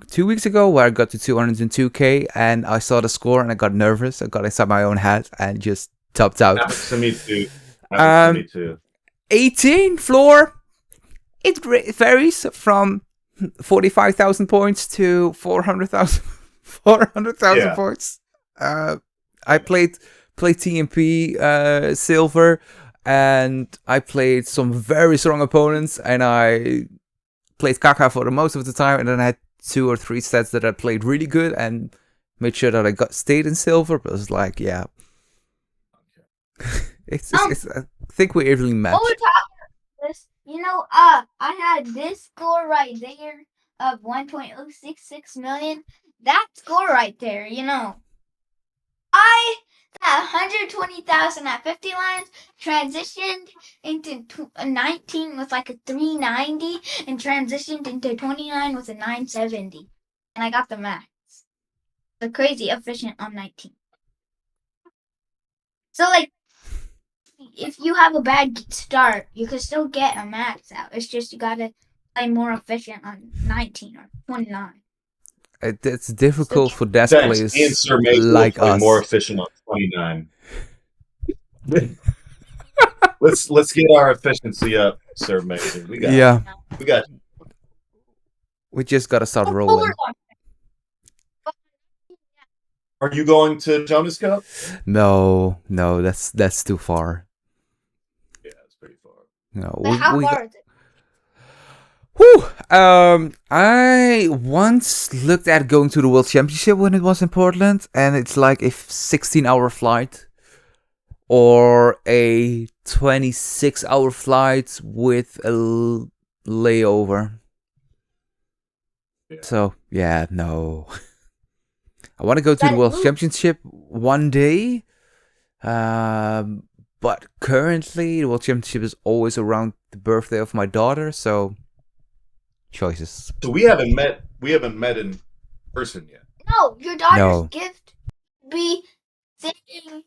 2 weeks ago where I got to 202K, and I saw the score and I got nervous. I got inside my own head and just topped out. Happens to me too. 18 floor. It varies from 45,000 points to 400,000 Yeah. points. I played TMP silver, and I played some very strong opponents, and I played Kaka for the most of the time, and then I had 2 or 3 sets that I played really good and made sure that I stayed in silver. But it was like, yeah, it's I think we evenly matched. While we're talking about this, I had this score right there of 1.066 million. That score right there, I got 120,000 at 50 lines, transitioned into 19 with like a 390, and transitioned into 29 with a 970. And I got the max. So crazy efficient on 19. So, like, if you have a bad start, you can still get a max out. It's just you gotta play more efficient on 19 or 29. It's difficult for desk Thanks. players Me and SirMaser like play us. more efficient on 29. let's get our efficiency up, SirMaser. We got. We just gotta start rolling. Are you going to Jonas Cup? No, that's too far. Yeah, it's pretty far. No, But how far is it? Whew. I once looked at going to the World Championship when it was in Portland, and it's like a 16-hour flight or a 26-hour flight with a layover. Yeah. So, yeah, no. I want to go to the World Championship one day, but currently the World Championship is always around the birthday of my daughter, so choices. So we haven't met in person yet. No, your daughter's gift be sitting,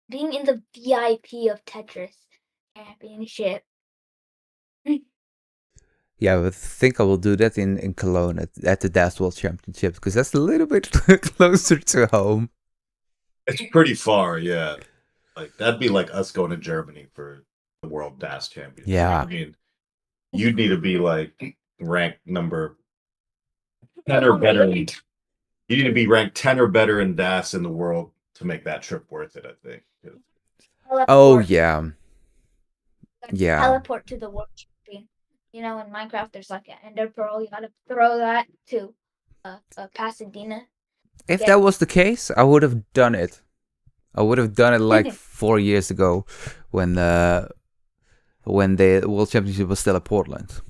being in the VIP of Tetris Championship. Yeah, but I think I will do that in Cologne at the DAS World Championship, because that's a little bit closer to home. It's pretty far, yeah. Like that'd be like us going to Germany for the World DAS Championship. Yeah. I mean, you'd need to be like ranked number 10 or better. You need to be ranked 10 or better in DAS in the world to make that trip worth it, I think. Oh, yeah. Yeah. Teleport to the world champion. In Minecraft, there's like an ender pearl. You gotta throw that to Pasadena. If that was the case, I would have done it. I would have done it like 4 years ago when when the World Championship was still at Portland.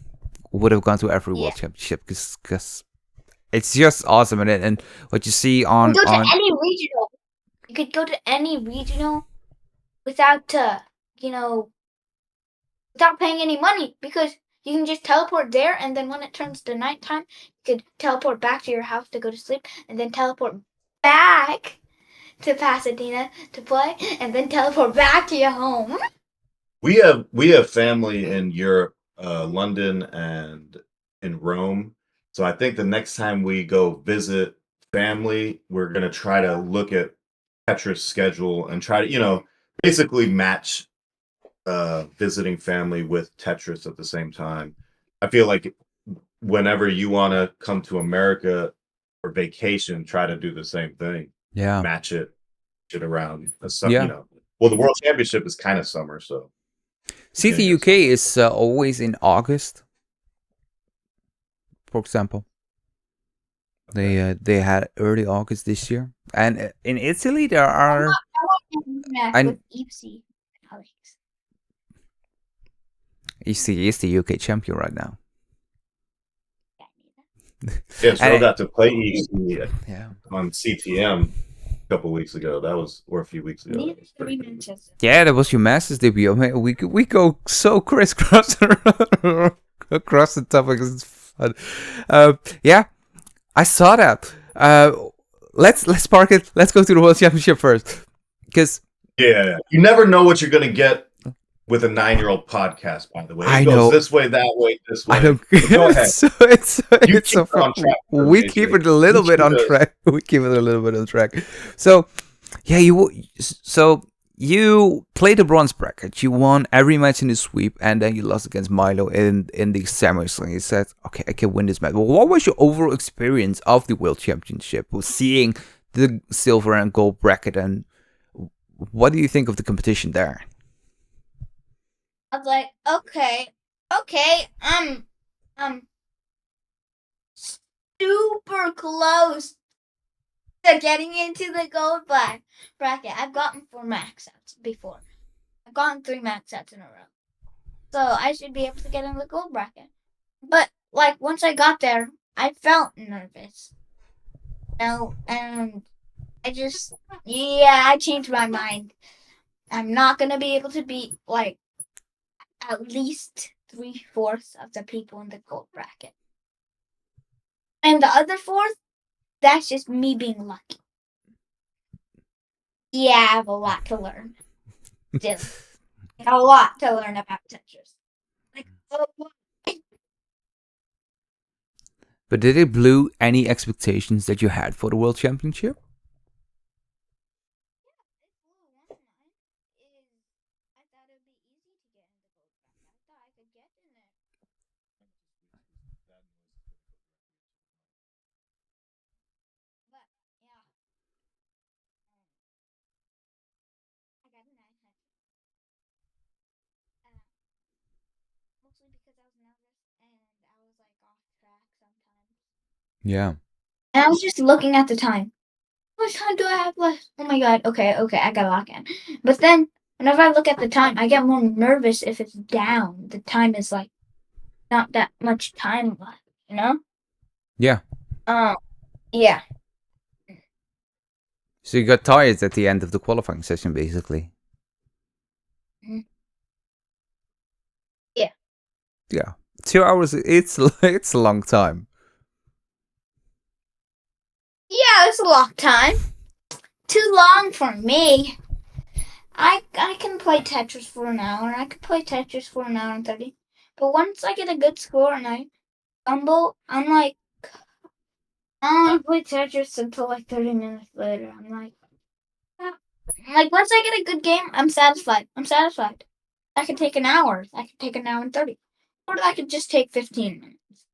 Would have gone to every World Yeah. Championship because it's just awesome. And what you see on You could go to any regional. You could go to any regional without without paying any money, because you can just teleport there, and then when it turns to nighttime, you could teleport back to your house to go to sleep, and then teleport back to Pasadena to play, and then teleport back to your home. We have family in Europe, London and in Rome. So I think the next time we go visit family, we're gonna try to look at Tetris schedule and try to, basically match visiting family with Tetris at the same time. I feel like whenever you want to come to America for vacation, try to do the same thing. Yeah. Match it around Yeah. Well, the World Championship is kind of summer, so CTWC is always in August, for example. They had early August this year, and in Italy there are. I want with Ipsy and Alex. Ipsy is the UK champion right now. Yeah, so I got to play Ipsy Yeah. on CTM a couple weeks ago. Or a few weeks ago. That was pretty cool. Yeah, that was your Masters debut. Man, we go so crisscross across the topic. It's fun. Yeah, I saw that. Let's park it. Let's go to the World Championship first, because yeah, you never know what you're gonna get with a 9-year-old podcast. By the way, I it goes know. this way, that way, this way. I don't. Go ahead. It's so on track. we keep it a little bit on track. We keep it a little bit on track. So, yeah, you played the bronze bracket. You won every match in the sweep, and then you lost against Milo in the semis. And you said, "Okay, I can win this match." Well, what was your overall experience of the World Championship? Seeing the silver and gold bracket, and what do you think of the competition there? I was like, okay, super close to getting into the gold bracket. I've gotten 4 max outs before. I've gotten 3 max outs in a row. So I should be able to get in the gold bracket. But like once I got there, I felt nervous. And I changed my mind. I'm not gonna be able to beat like at least 3/4 of the people in the gold bracket. And the other 4th, that's just me being lucky. Yeah, I have a lot to learn. Still. A lot to learn about Tetris. But did it blow any expectations that you had for the World Championship? Yeah. And I was just looking at the time. How much time do I have left? Oh my god, okay, I gotta lock in. But then, whenever I look at the time, I get more nervous if it's down. The time is like, not that much time left, you know? Yeah. Yeah. So you got tired at the end of the qualifying session, basically. Yeah. Yeah. 2 hours, it's a long time. Yeah, it's a long time. Too long for me. I can play Tetris for an hour. I could play Tetris for an hour and 30. But once I get a good score and I fumble, I'm like, I don't play Tetris until like 30 minutes later. I'm like, once I get a good game, I'm satisfied. I could take an hour. I could take an hour and 30. Or I could just take 15 minutes.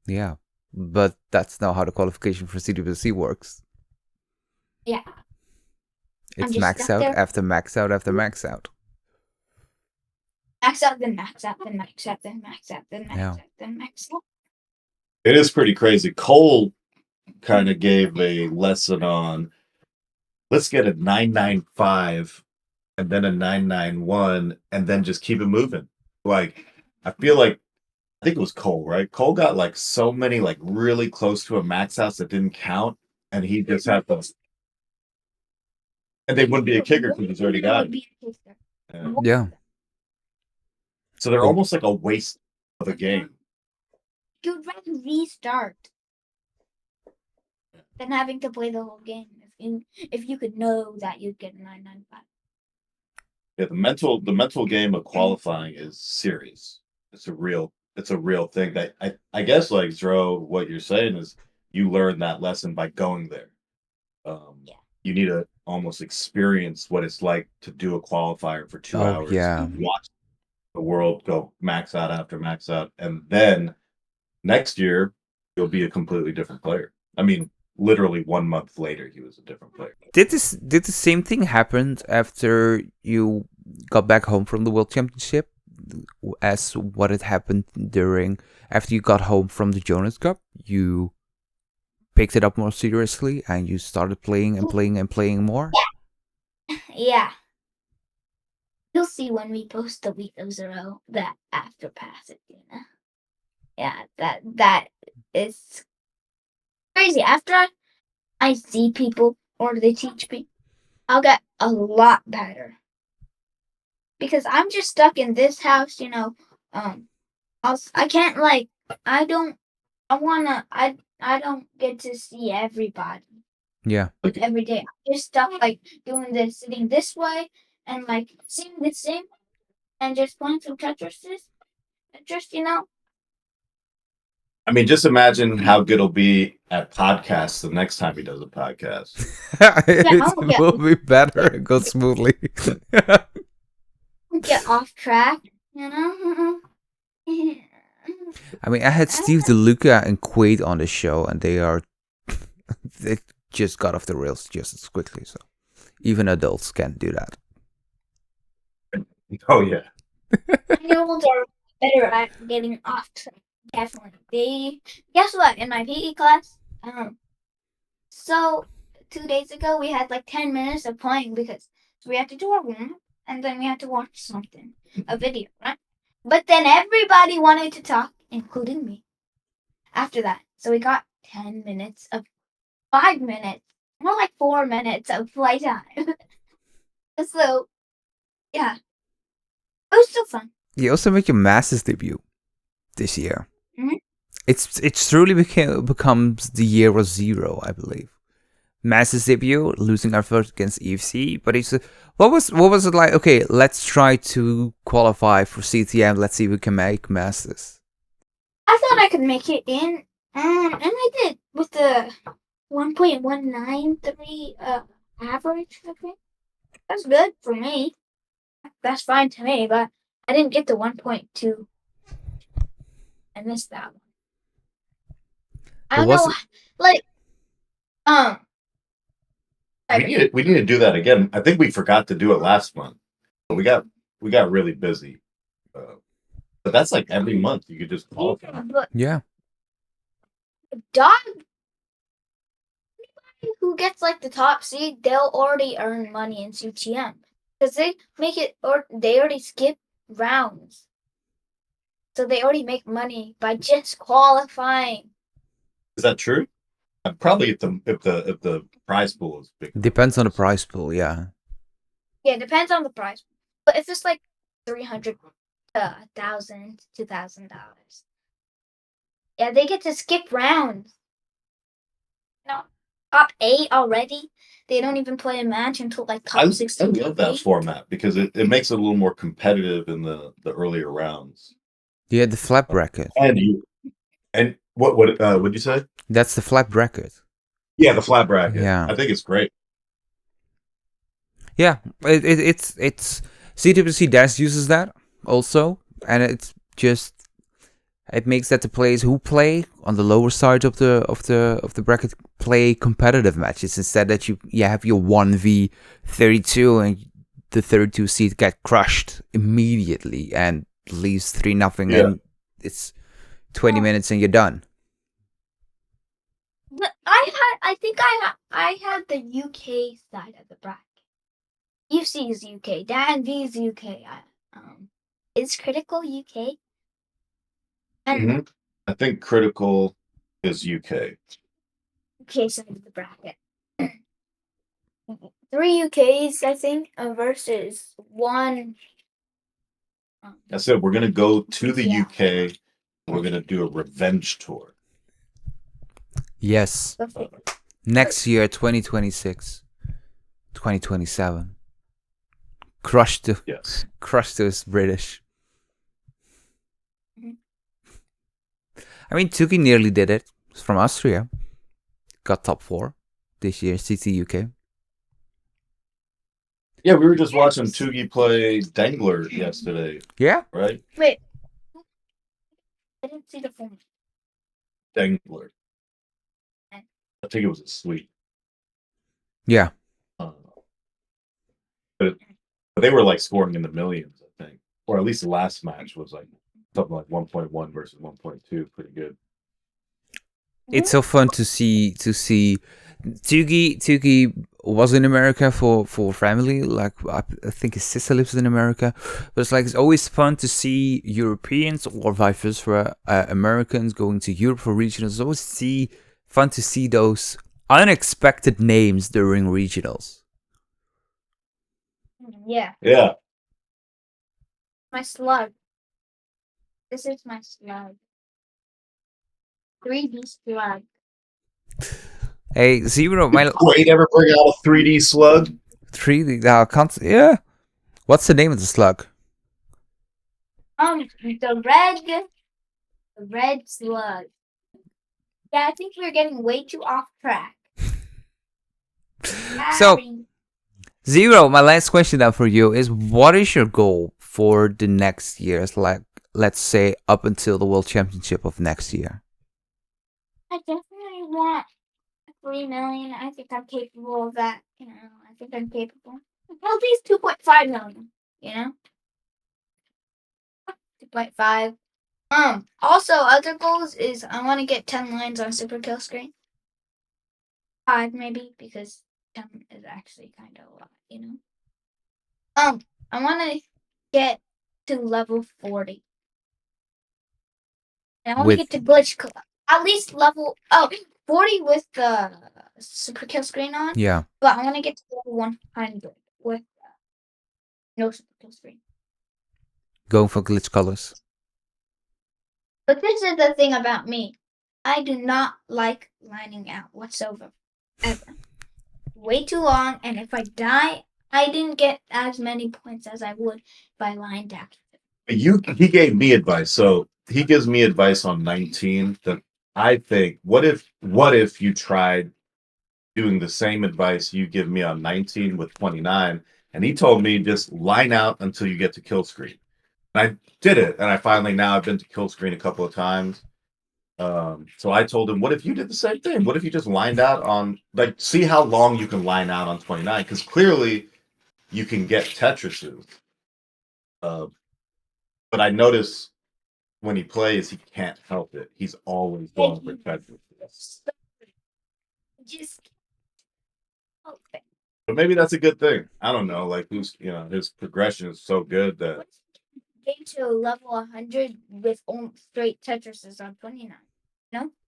Yeah. But that's not how the qualification for CTWC works. Yeah. It's max out after max out after max out. Max out, then max out, then max out, then max out, then max out, then max out. It is pretty crazy. Cole kind of gave a lesson on, let's get a 995 and then a 991, and then just keep it moving. Like, I feel like, I think it was Cole, right? Cole got like so many like really close to a max house that didn't count, and he just had those. And they wouldn't be a kicker because he's already got it. Yeah. So they're Oh. almost like a waste of a game. You'd rather restart than having to play the whole game if you could know that you'd get a 995. Yeah, the mental game of qualifying is serious. It's a real thing. That I guess like Zro, what you're saying is you learn that lesson by going there. Yeah. You need to almost experience what it's like to do a qualifier for 2 hours. Yeah. Watch the world go max out after max out, and then next year you'll be a completely different player. I mean, literally 1 month later, he was a different player. Did the same thing happen after you got back home from the World Championship as what had happened after you got home from the Jonas Cup? You picked it up more seriously and you started playing and playing and playing more? Yeah. You'll see when we post the week of Zero that after Pasadena. Yeah, that is crazy. After I see people or they teach me, I'll get a lot better. Because I'm just stuck in this house, I can't I don't get to see everybody. Yeah. Every day. I'm just stuck doing this, sitting this way and seeing the same and just playing some Tetris. Just I mean, just imagine how good it'll be at podcasts the next time he does a podcast. It will be better and go smoothly. Get off track, I mean, I had Steve DeLuca and Quaid on the show, and they just got off the rails just as quickly. So even adults can do that. Oh yeah. 9-year-olds are better at getting off track. Definitely. Guess what? In my PE class, so 2 days ago we had 10 minutes of playing because we had to do our warm and then we had to watch something, a video, right? But then everybody wanted to talk, including me. After that, so we got 5 minutes, more like 4 minutes of playtime. So, yeah, it was still fun. You also made your Masters debut this year. Mm-hmm. It's truly becomes the year of Zero, I believe. Masters debut, losing our first against EFC, but what was it like? Okay, let's try to qualify for CTM. Let's see if we can make Masters. I thought I could make it in, and I did with the 1.193 average. I think that's good for me. That's fine to me, but I didn't get the 1.2. I missed that one. I don't know, we need to do that again. I think we forgot to do it last month. We got really busy. But that's every month you could just qualify. Yeah. Dog, anybody who gets the top seed, they'll already earn money in CTM because they make it, or they already skip rounds, so they already make money by just qualifying. Is that true? Probably if the prize pool is big. Depends on the prize pool, yeah. Yeah, it depends on the prize. But if it's $300 to $1,000, $2,000, yeah, they get to skip rounds. Top 8 already. They don't even play a match until top 16. I love that format because it makes it a little more competitive in the earlier rounds. Yeah, the flat bracket. And what would you say? That's the flat bracket. Yeah, the flat bracket. Yeah, I think it's great. Yeah, it's CTWC Dash uses that also, and it makes that the players who play on the lower side of the bracket play competitive matches instead that you have your 1v32 and the 32 seed get crushed immediately and leaves 3-0 and it's 20 minutes and you're done. I think I had the UK side of the bracket. UC is UK. Dad V's UK. Is Critical UK? I don't know. I think Critical is UK. UK side of the bracket. 3 UKs, I think, versus 1. I said we're gonna go to the Yeah. UK. We're gonna do a revenge tour. Yes. Perfect. Next year, 2026, 2027. Crush those British. Mhm. I mean, Tuki nearly did it. It's from Austria. Got top 4 this year, CTUK. Yeah, we were just watching Tugi play Dangler yesterday, Yeah. right? Wait. I didn't see the phone. Dangler. I think it was a sweep. Yeah. But they were like scoring in the millions, I think. Or at least the last match was like something like 1.1 versus 1.2. Pretty good. It's so fun to see Tugi was in America for family. Like I think his sister lives in America, but it's always fun to see Europeans or vice versa, Americans going to Europe for regionals. It's always fun to see those unexpected names during regionals. Yeah. Yeah. My slug. This is my slug. 3D slug. Hey, Zero, my Wait, ever bring out a 3D slug? 3D. Yeah. What's the name of the slug? The red slug. Yeah, I think we're getting way too off track. So, Sorry. Zero, my last question now for you is: what is your goal for the next years? Like, let's say up until the World Championship of next year. I definitely want 3 million. I think I'm capable of that. I think I'm capable. At least 2.5 million. 2.5. Also, other goals is I want to get 10 lines on Super Kill Screen. 5 maybe, because 10 is actually kind of a lot, I want to get to level 40. And I want to get to glitch at least level 40 with the Super Kill Screen on. Yeah. But I want to get to level 100 with no Super Kill Screen. Going for glitch colors. But this is the thing about me. I do not like lining out whatsoever. Ever. Way too long, and if I die, I didn't get as many points as I would if I lined out. He gave me advice. So he gives me advice on 19 that I think, what if you tried doing the same advice you give me on 19 with 29? And he told me just line out until you get to kill screen. And I did it, and I've been to kill screen a couple of times. So I told him, what if you did the same thing? What if you just lined out on, see how long you can line out on 29? Because clearly you can get Tetrises. But I notice when he plays, he can't help it. He's always going for Tetris. Just But maybe that's a good thing. I don't know. His progression is so good that get to level 100 with straight Tetrises on 29.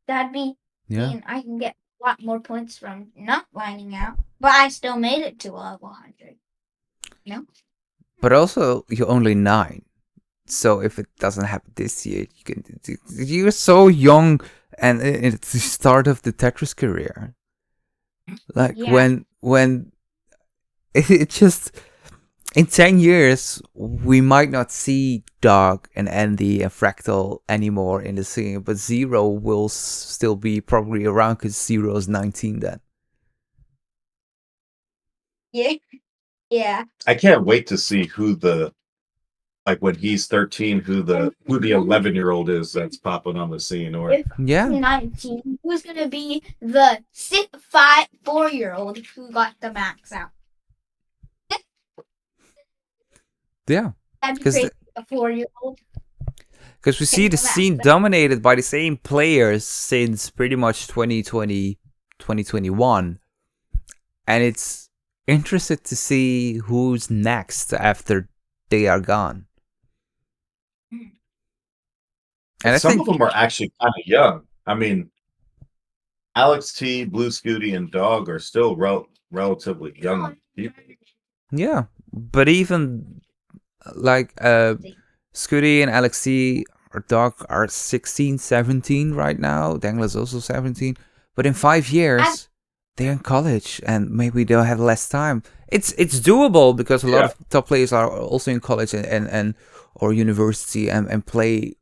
That'd be mean I can get a lot more points from not lining out, but I still made it to level 100. But also, you're only 9. So if it doesn't happen this year, you're so young, and it's the start of the Tetris career. When it just in 10 years we might not see Doug and Andy and Fractal anymore in the scene, but Zero will still be probably around because Zero is 19 then. Yeah. I can't wait to see who when he's 13, who the 11-year-old is that's popping on the scene. Or 19, who's gonna be the 4-year-old who got the max out? Yeah. That'd be crazy, a 4-year-old. Because we see the scene dominated by the same players since pretty much 2020, 2021. And it's interested to see who's next after they are gone. And some of them are actually kind of young. I mean, Alex T, Blue Scooty, and Dog are still relatively young people. Yeah, but even like Scooty and Alex T or Dog are 16, 17 right now. Dangler's also 17. But in 5 years, they're in college and maybe they'll have less time. It's doable because a lot of top players are also in college and or university and play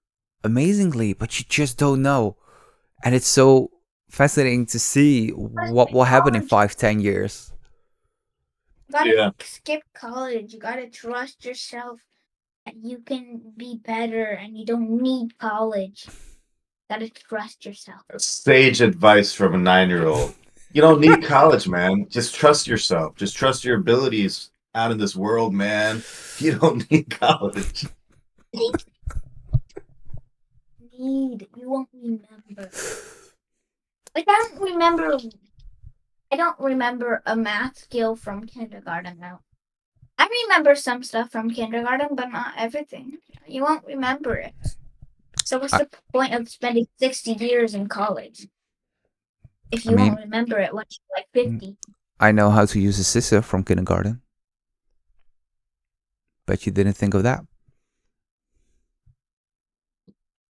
amazingly, but you just don't know. And it's so fascinating to see what will happen in 5-10 years. You gotta skip college. You gotta trust yourself that you can be better and you don't need college. You gotta trust yourself. Sage advice from a 9-year-old. You don't need college, man. Just trust yourself. Just trust your abilities out in this world, man. You don't need college. You won't remember. I don't remember a math skill from kindergarten now. I remember some stuff from kindergarten, but not everything. You won't remember it. So what's the point of spending 60 years in college if you won't remember it once you're like 50? I know how to use a scissor from kindergarten. Bet you didn't think of that.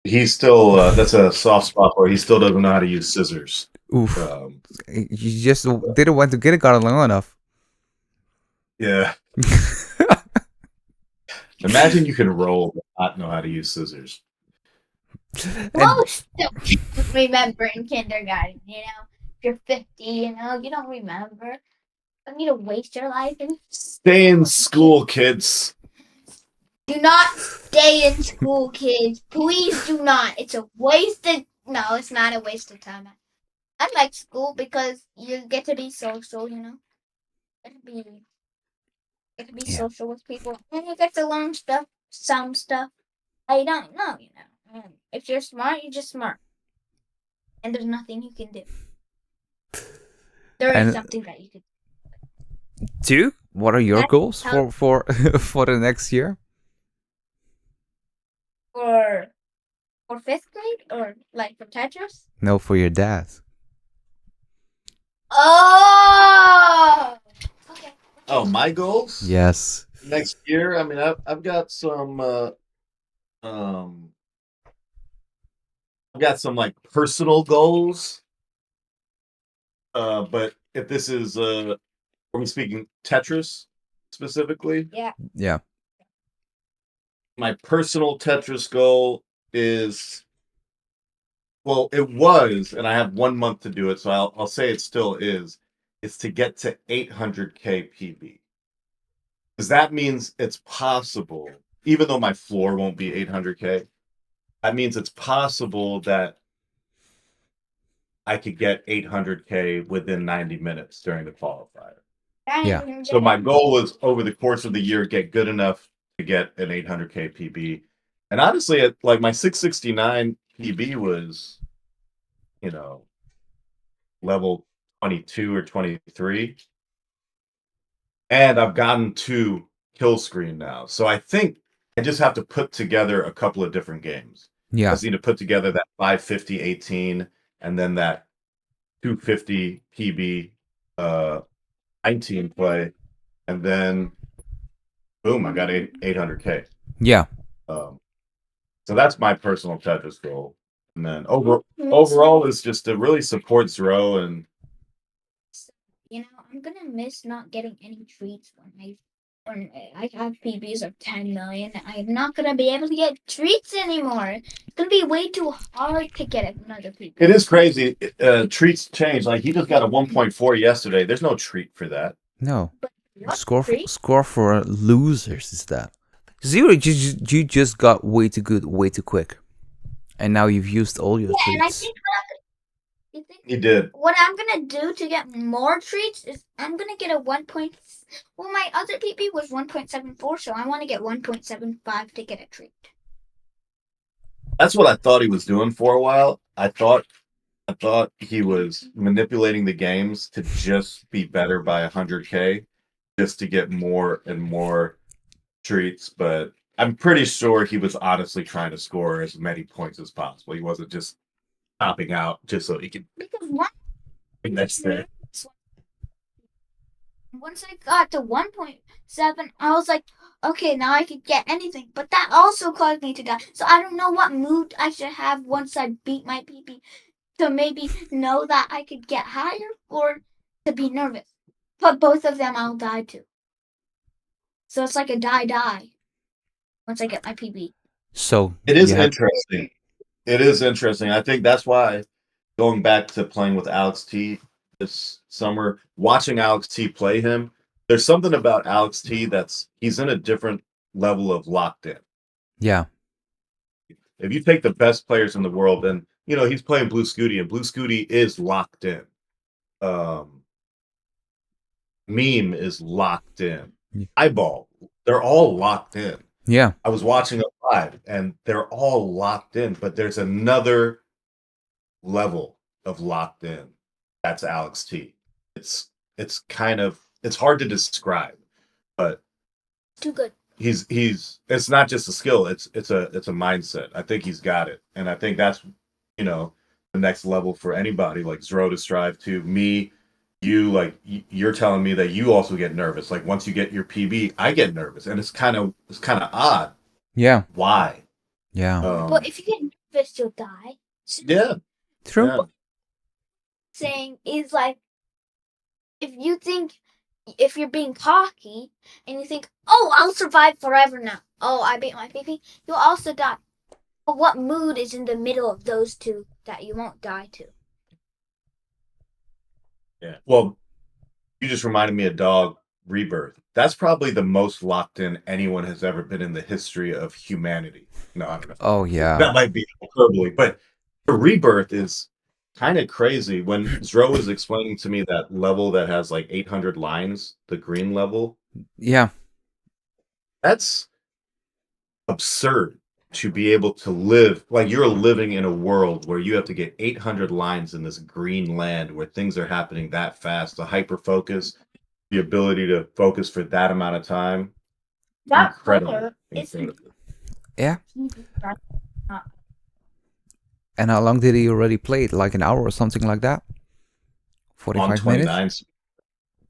He's still, that's a soft spot where he still doesn't know how to use scissors. Oof. You just didn't went to kindergarten long enough. Yeah. Imagine you can roll but not know how to use scissors. Most don't remember in kindergarten, you know. If you're 50, you know, you don't remember. You don't need to waste your life in. Stay in school, kids. Do not stay in school, kids. Please do not. It's a wasted. No, it's not a waste of time. I like school because you get to be social, you know. Get to be social with people, and you get to learn some stuff I don't know, you know. And if you're smart, you're just smart, and there's nothing you can do. There is something that you could do. What are your goals for the next year? For 5th grade or like for Tetris? No, for your dad. Oh. Okay. Oh, my goals? Yes. Next year, I mean, I've got some I've got some like personal goals. But if this is are we speaking Tetris specifically? Yeah. Yeah. My personal Tetris goal is, well, it was, and I have 1 month to do it, so I'll say it still is to get to 800K PB. Because that means it's possible, even though my floor won't be 800K, that means it's possible that I could get 800K within 90 minutes during the qualifier. Yeah. So my goal was over the course of the year, get good enough to get an 800K PB. And honestly, like my 669 PB was, you know, level 22 or 23. And I've gotten to kill screen now. So I think I just have to put together a couple of different games. Yeah. I just need to put together that 550 18 and then that 250 PB 19 play, and then boom, I got 800K. Yeah. So that's my personal Tetris goal. And then overall is just to really support Zro. And you know, I'm gonna miss not getting any treats when I have PBs of 10 million. I'm not gonna be able to get treats anymore. It's gonna be way too hard to get another PB. It is crazy. Treats change. Like he just got a 1.4 yesterday. There's no treat for that. No. Score for losers is that. Zero, you just got way too good, way too quick. And now you've used all your treats. And I think you did. What I'm gonna do to get more treats is I'm gonna get a 1. Well, my other PB was 1.74, so I want to get 1.75 to get a treat. That's what I thought he was doing for a while. I thought he was manipulating the games to just be better by 100K. just to get more and more treats, but I'm pretty sure he was honestly trying to score as many points as possible. He wasn't just topping out just so he could. Because one That's there. once I got to 1.7, I was like, okay, now I could get anything. But that also caused me to die. So I don't know what mood I should have once I beat my PB to maybe know that I could get higher or to be nervous. But both of them I'll die to. So it's like a die once I get my PB. So it is interesting. It is interesting. I think that's why going back to playing with Alex T this summer, watching Alex T play him, there's something about Alex T he's in a different level of locked in. Yeah. If you take the best players in the world, and he's playing Blue Scooty, and Blue Scooty is locked in. Meme is locked in. Eyeball, they're all locked in. Yeah. I was watching it live, and they're all locked in, but there's another level of locked in. That's Alex T. It's hard to describe, but Too good. It's not just a skill, it's a mindset. I think he's got it. And I think that's the next level for anybody, like Zro to strive to. Me, you, like you're telling me that you also get nervous. Like once you get your PB, I get nervous, and it's kind of odd. Yeah. Why? Yeah. But if you get nervous, you'll die. Yeah. True. Yeah. Saying is like, if you're being cocky and you think, oh, I'll survive forever now. Oh, I beat my PP, you'll also die. But what mood is in the middle of those two that you won't die to? Yeah. Well, you just reminded me of Dog Rebirth. That's probably the most locked in anyone has ever been in the history of humanity. No, I don't know. Oh yeah. That might be hyperbole, but the Rebirth is kind of crazy. When Zro was explaining to me that level that has like 800 lines, the green level. Yeah. That's absurd to be able to live. Like you're living in a world where you have to get 800 lines in this green land where things are happening that fast. The hyper focus, the ability to focus for that amount of time. That Incredible. Yeah. And how long did he already play it? Like an hour or something like that? 45 minutes?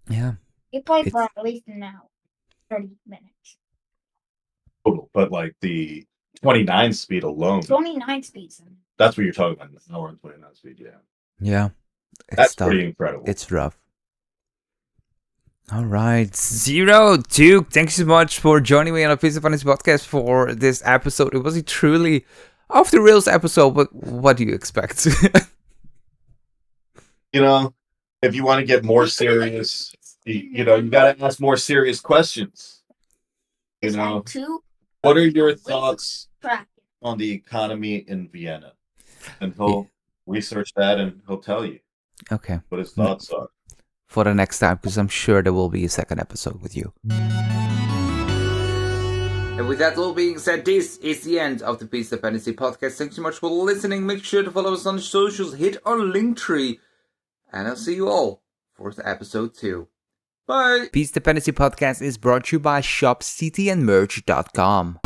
Yeah. He played for at least an hour, 30 minutes. Total, but like the 29 speed alone. 29 speeds. That's what you're talking about. An hour and 29 speed, yeah. Yeah. That's pretty incredible. It's rough. All right. Zrobot Duke, thank you so much for joining me on a Piece of Funnies podcast for this episode. It was a truly off the rails episode, but what do you expect? If you want to get more serious, you got to ask more serious questions. What are your thoughts on the economy in Vienna? And he'll research that and he'll tell you what his thoughts are. For the next time, because I'm sure there will be a second episode with you. And with that all being said, this is the end of the Piece of Fantasy podcast. Thanks so much for listening. Make sure to follow us on the socials, hit our link tree, and I'll see you all for episode 2. Bye! Piece of Fantasy podcast is brought to you by shopctnmerch.com.